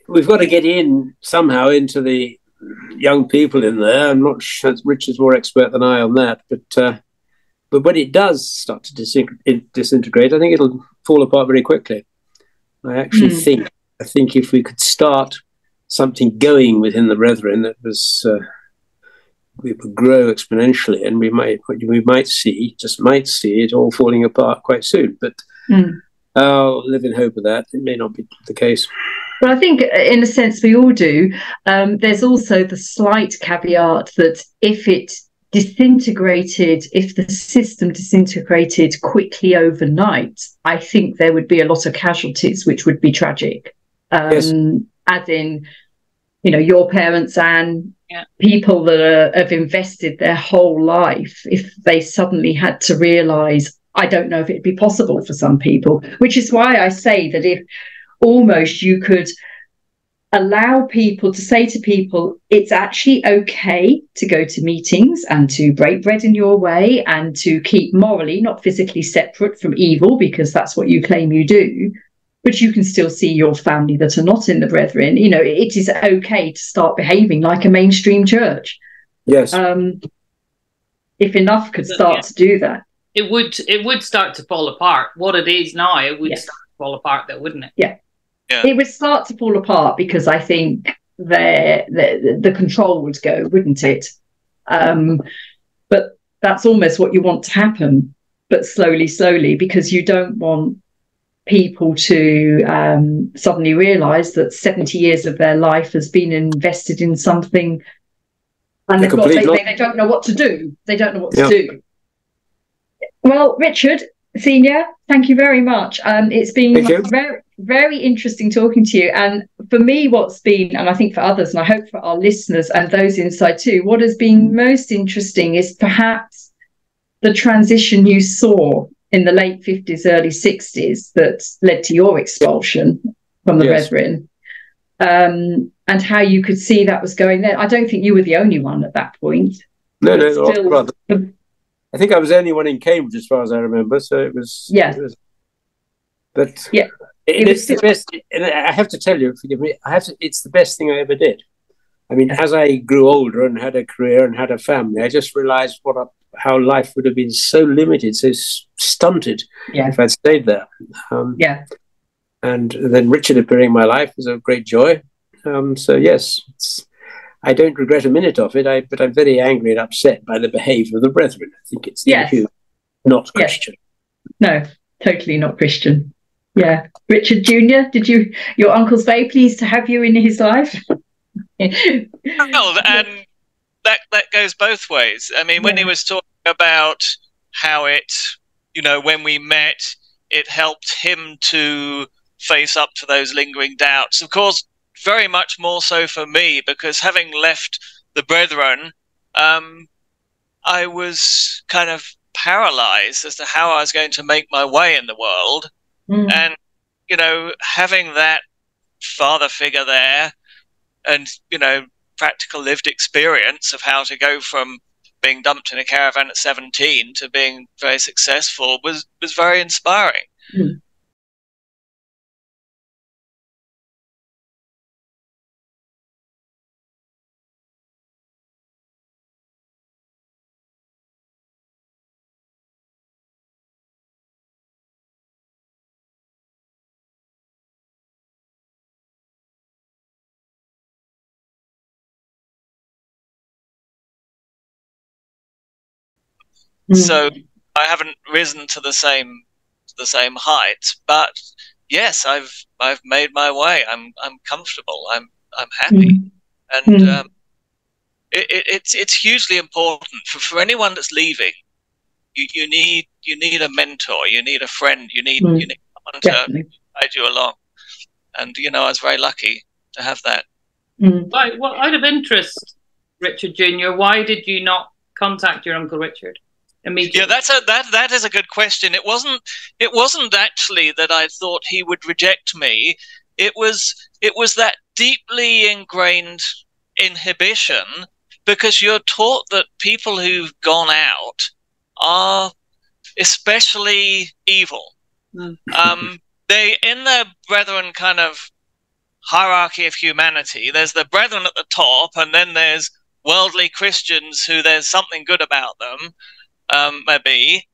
We've got to get in somehow into the young people in there. I'm not sure, Richard's more expert than I on that, but when it does start to disintegrate, I think it'll fall apart very quickly. I actually think if we could start something going within the brethren that was, we would grow exponentially, and we might see it all falling apart quite soon. But I'll live in hope of that. It may not be the case. But I think, in a sense, we all do. There's also the slight caveat that if the system disintegrated quickly overnight, I think there would be a lot of casualties, which would be tragic. As in, your parents and people that have invested their whole life, if they suddenly had to realise, I don't know if it'd be possible for some people, which is why I say that if almost you could allow people to say to people, it's actually okay to go to meetings and to break bread in your way and to keep morally, not physically separate from evil, because that's what you claim you do, but you can still see your family that are not in the brethren. It is okay to start behaving like a mainstream church. Yes. If enough could start to do that. It would start to fall apart. What it is now, it would start to fall apart though, wouldn't it? Yeah. It would start to fall apart, because I think the control would go, wouldn't it? But that's almost what you want to happen, but slowly, because you don't want people to suddenly realise that 70 years of their life has been invested in something, and they don't know what to do. They don't know what to do. Well, Richard Senior, thank you very much. It's been very, very interesting talking to you. And for me, what's been, and I think for others, and I hope for our listeners and those inside too, what has been most interesting is perhaps the transition you saw in the late 50s, early 60s that led to your expulsion from the brethren, and how you could see that was going there. I don't think you were the only one at that point. No, brother. I think I was the only one in Cambridge, as far as I remember. So it was. Yeah. It's the best. And I have to tell you, forgive me. It's the best thing I ever did. I mean, as I grew older and had a career and had a family, I just realized how life would have been so limited, so stunted if I'd stayed there. And then Richard appearing in my life was a great joy. So yes, I don't regret a minute of it, but I'm very angry and upset by the behaviour of the brethren. I think it's not Christian. No, totally not Christian. Yeah. Richard Jr., your uncle's very pleased to have you in his life? Well, and that goes both ways. I mean, when he was talking about how it, when we met, it helped him to face up to those lingering doubts. Of course, very much more so for me, because having left the brethren, I was kind of paralyzed as to how I was going to make my way in the world. And, having that father figure there and, practical lived experience of how to go from being dumped in a caravan at 17 to being very successful was very inspiring. So I haven't risen to the same height, but yes, I've made my way. I'm comfortable. I'm happy, and it's hugely important for anyone that's leaving. You need a mentor. You need a friend. You need someone to guide you along. And I was very lucky to have that. Well, out of interest, Richard Jr., why did you not contact your Uncle Richard immediately? Yeah, that is a good question. It wasn't actually that I thought he would reject me. It was that deeply ingrained inhibition, because you're taught that people who've gone out are especially evil. They, in the brethren kind of hierarchy of humanity, there's the brethren at the top, and then there's worldly Christians who there's something good about them, maybe.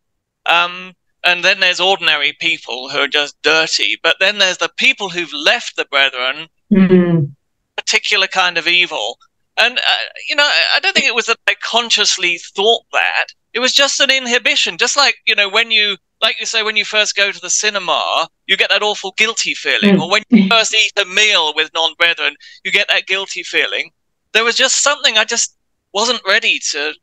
And then there's ordinary people who are just dirty. But then there's the people who've left the brethren, particular kind of evil. And, I don't think it was that I consciously thought that. It was just an inhibition. Just like, when you say, when you first go to the cinema, you get that awful guilty feeling. Or when you first eat a meal with non-brethren, you get that guilty feeling. There was just something, I just wasn't ready to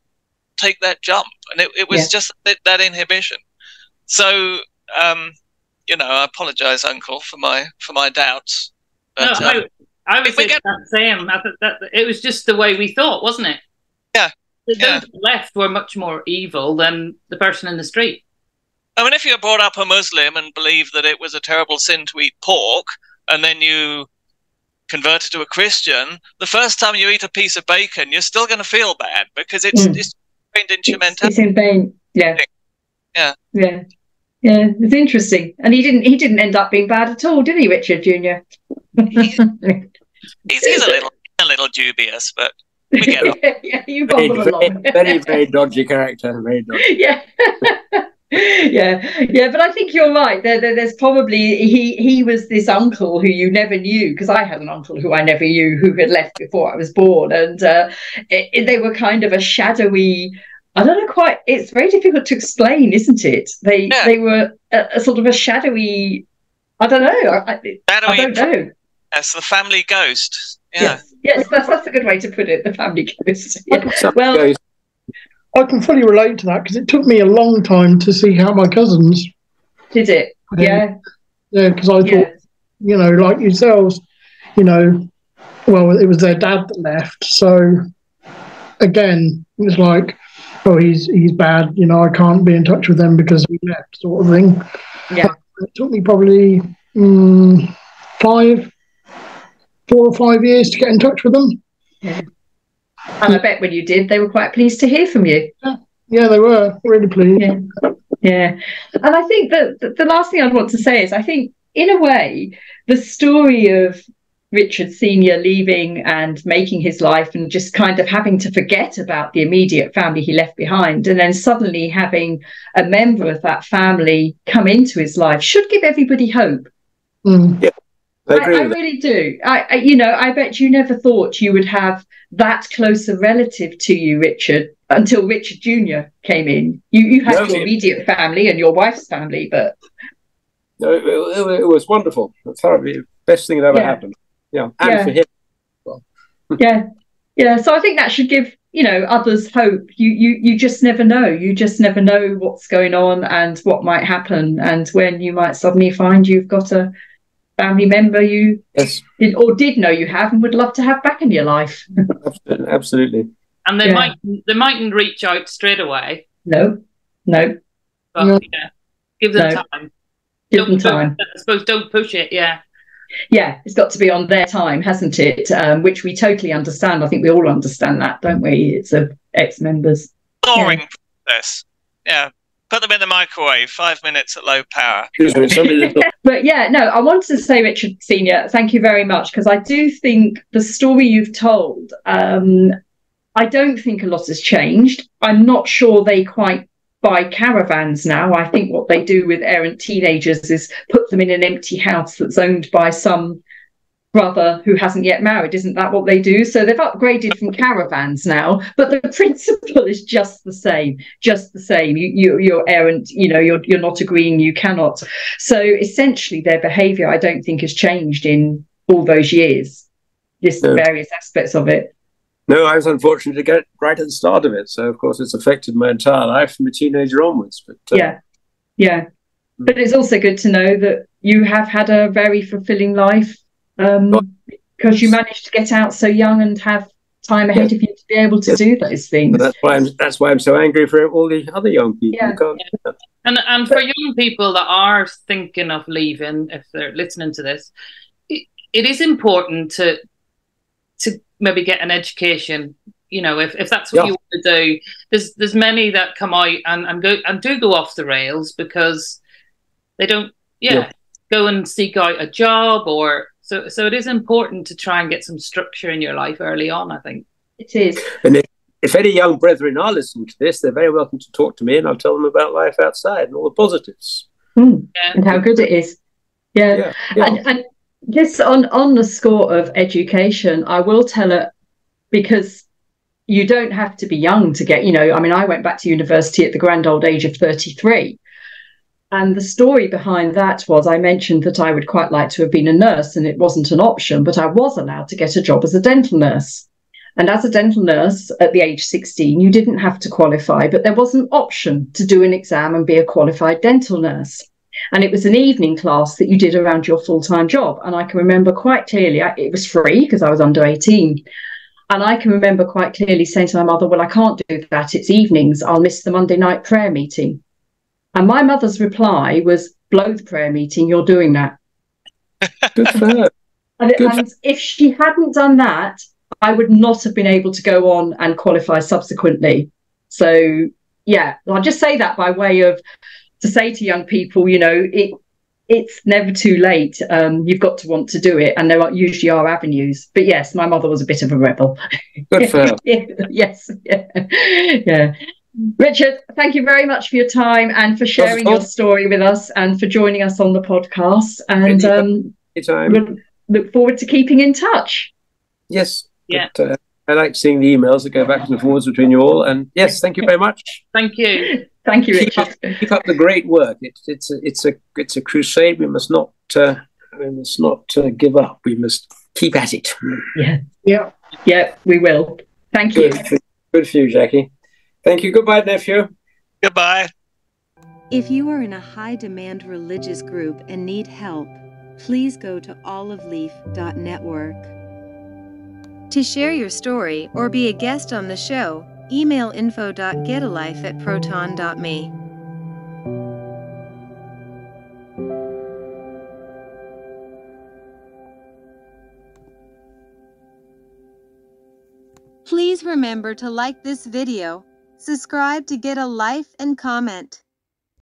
take that jump. And it was just that inhibition. So, I apologize, Uncle, for my doubts. But, no, I was that same. I thought that it was just the way we thought, wasn't it? Yeah. Those left were much more evil than the person in the street. I mean, if you're brought up a Muslim and believe that it was a terrible sin to eat pork, and then you converted to a Christian, the first time you eat a piece of bacon, you're still going to feel bad because it's ingrained into your mentality. It's in pain. Yeah. It's interesting, and he didn't end up being bad at all, did he, Richard Jr.? He's a little dubious, but we get on. You bumble along. Very, very dodgy character. Very dodgy. Yeah. But I think you're right. There's probably he was this uncle who you never knew, because I had an uncle who I never knew who had left before I was born, and they were kind of a shadowy. I don't know quite. It's very difficult to explain, isn't it? They were a sort of a shadowy. I don't know. I don't know. Yes, the family ghost. Yeah. Yes, that's a good way to put it. The family ghost. Yeah. Well, I can fully relate to that, because it took me a long time to see how my cousins. Did it? Yeah. Yeah, because I thought, like yourselves, well, it was their dad that left. So again, it's like, oh, he's bad. I can't be in touch with them because he left, sort of thing. Yeah. But it took me probably 4 or 5 years to get in touch with them. Yeah. And I bet when you did, they were quite pleased to hear from you. Yeah, they were really pleased. Yeah. And I think that the last thing I'd want to say is, I think, in a way, the story of Richard Sr. leaving and making his life and just kind of having to forget about the immediate family he left behind, and then suddenly having a member of that family come into his life should give everybody hope. Yeah, I really do. I bet you never thought you would have that close a relative to you, Richard, until Richard Jr. came in. You had your immediate family and your wife's family, but it was wonderful. Thoroughly best thing that ever happened. Yeah, and for him. Well. yeah. So I think that should give others hope. You just never know. You just never know what's going on and what might happen, and when you might suddenly find you've got a family member you did know you have and would love to have back in your life. Absolutely. And they mightn't reach out straight away. No. But give them time. Give them time. I suppose don't push it. Yeah, it's got to be on their time, hasn't it? Which we totally understand. I think we all understand that, don't we? It's ex-members. Boring process. Yeah. Put them in the microwave, 5 minutes at low power. But I wanted to say, Richard Sr., thank you very much, because I do think the story you've told, I don't think a lot has changed. I'm not sure they quite buy caravans now. I think what they do with errant teenagers is put them in an empty house that's owned by some brother who hasn't yet married. Isn't that what they do? So they've upgraded from caravans now, but the principle is just the same. You're errant, you're not agreeing, you cannot. So essentially their behaviour, I don't think, has changed in all those years, just various aspects of it. No, I was unfortunate to get right at the start of it. So, of course, it's affected my entire life from a teenager onwards. But But it's also good to know that you have had a very fulfilling life because you managed to get out so young and have time ahead of you to be able to do those things. But that's why I'm so angry for all the other young people. And for young people that are thinking of leaving, if they're listening to this, it is important to maybe get an education, if that's what you want to do. There's many that come out and go off the rails because they don't go and seek out a job, or so it is important to try and get some structure in your life early on, I think. It is. And if any young brethren are listening to this, they're very welcome to talk to me, and I'll tell them about life outside and all the positives. And how good it is. And just on the score of education, I will tell it, because you don't have to be young to get, I went back to university at the grand old age of 33. And the story behind that was, I mentioned that I would quite like to have been a nurse, and it wasn't an option, but I was allowed to get a job as a dental nurse. And as a dental nurse at the age 16, you didn't have to qualify, but there was an option to do an exam and be a qualified dental nurse. And it was an evening class that you did around your full-time job. And I can remember quite clearly, it was free because I was under 18. And I can remember quite clearly saying to my mother, well, I can't do that. It's evenings. I'll miss the Monday night prayer meeting. And my mother's reply was, blow the prayer meeting, you're doing that. Good for her. And if she hadn't done that, I would not have been able to go on and qualify subsequently. So, I'll just say that by way of, to say to young people, it's never too late. You've got to want to do it, and there usually are avenues. But yes, my mother was a bit of a rebel. Good for her. Yes. Richard, thank you very much for your time and for sharing your story with us and for joining us on the podcast. And we'll look forward to keeping in touch. Yes. But, I like seeing the emails that go back and forwards between you all. And yes, thank you very much. Thank you. Thank you, Richard. Keep up the great work. It's a crusade. We must not give up. We must keep at it. Yeah, we will. Thank you. Good for you, Jackie. Thank you. Goodbye, nephew. Goodbye. If you are in a high-demand religious group and need help, please go to oliveleaf.network. To share your story or be a guest on the show, email info.getalife@proton.me. Please remember to like this video, subscribe to Get a Life, and comment.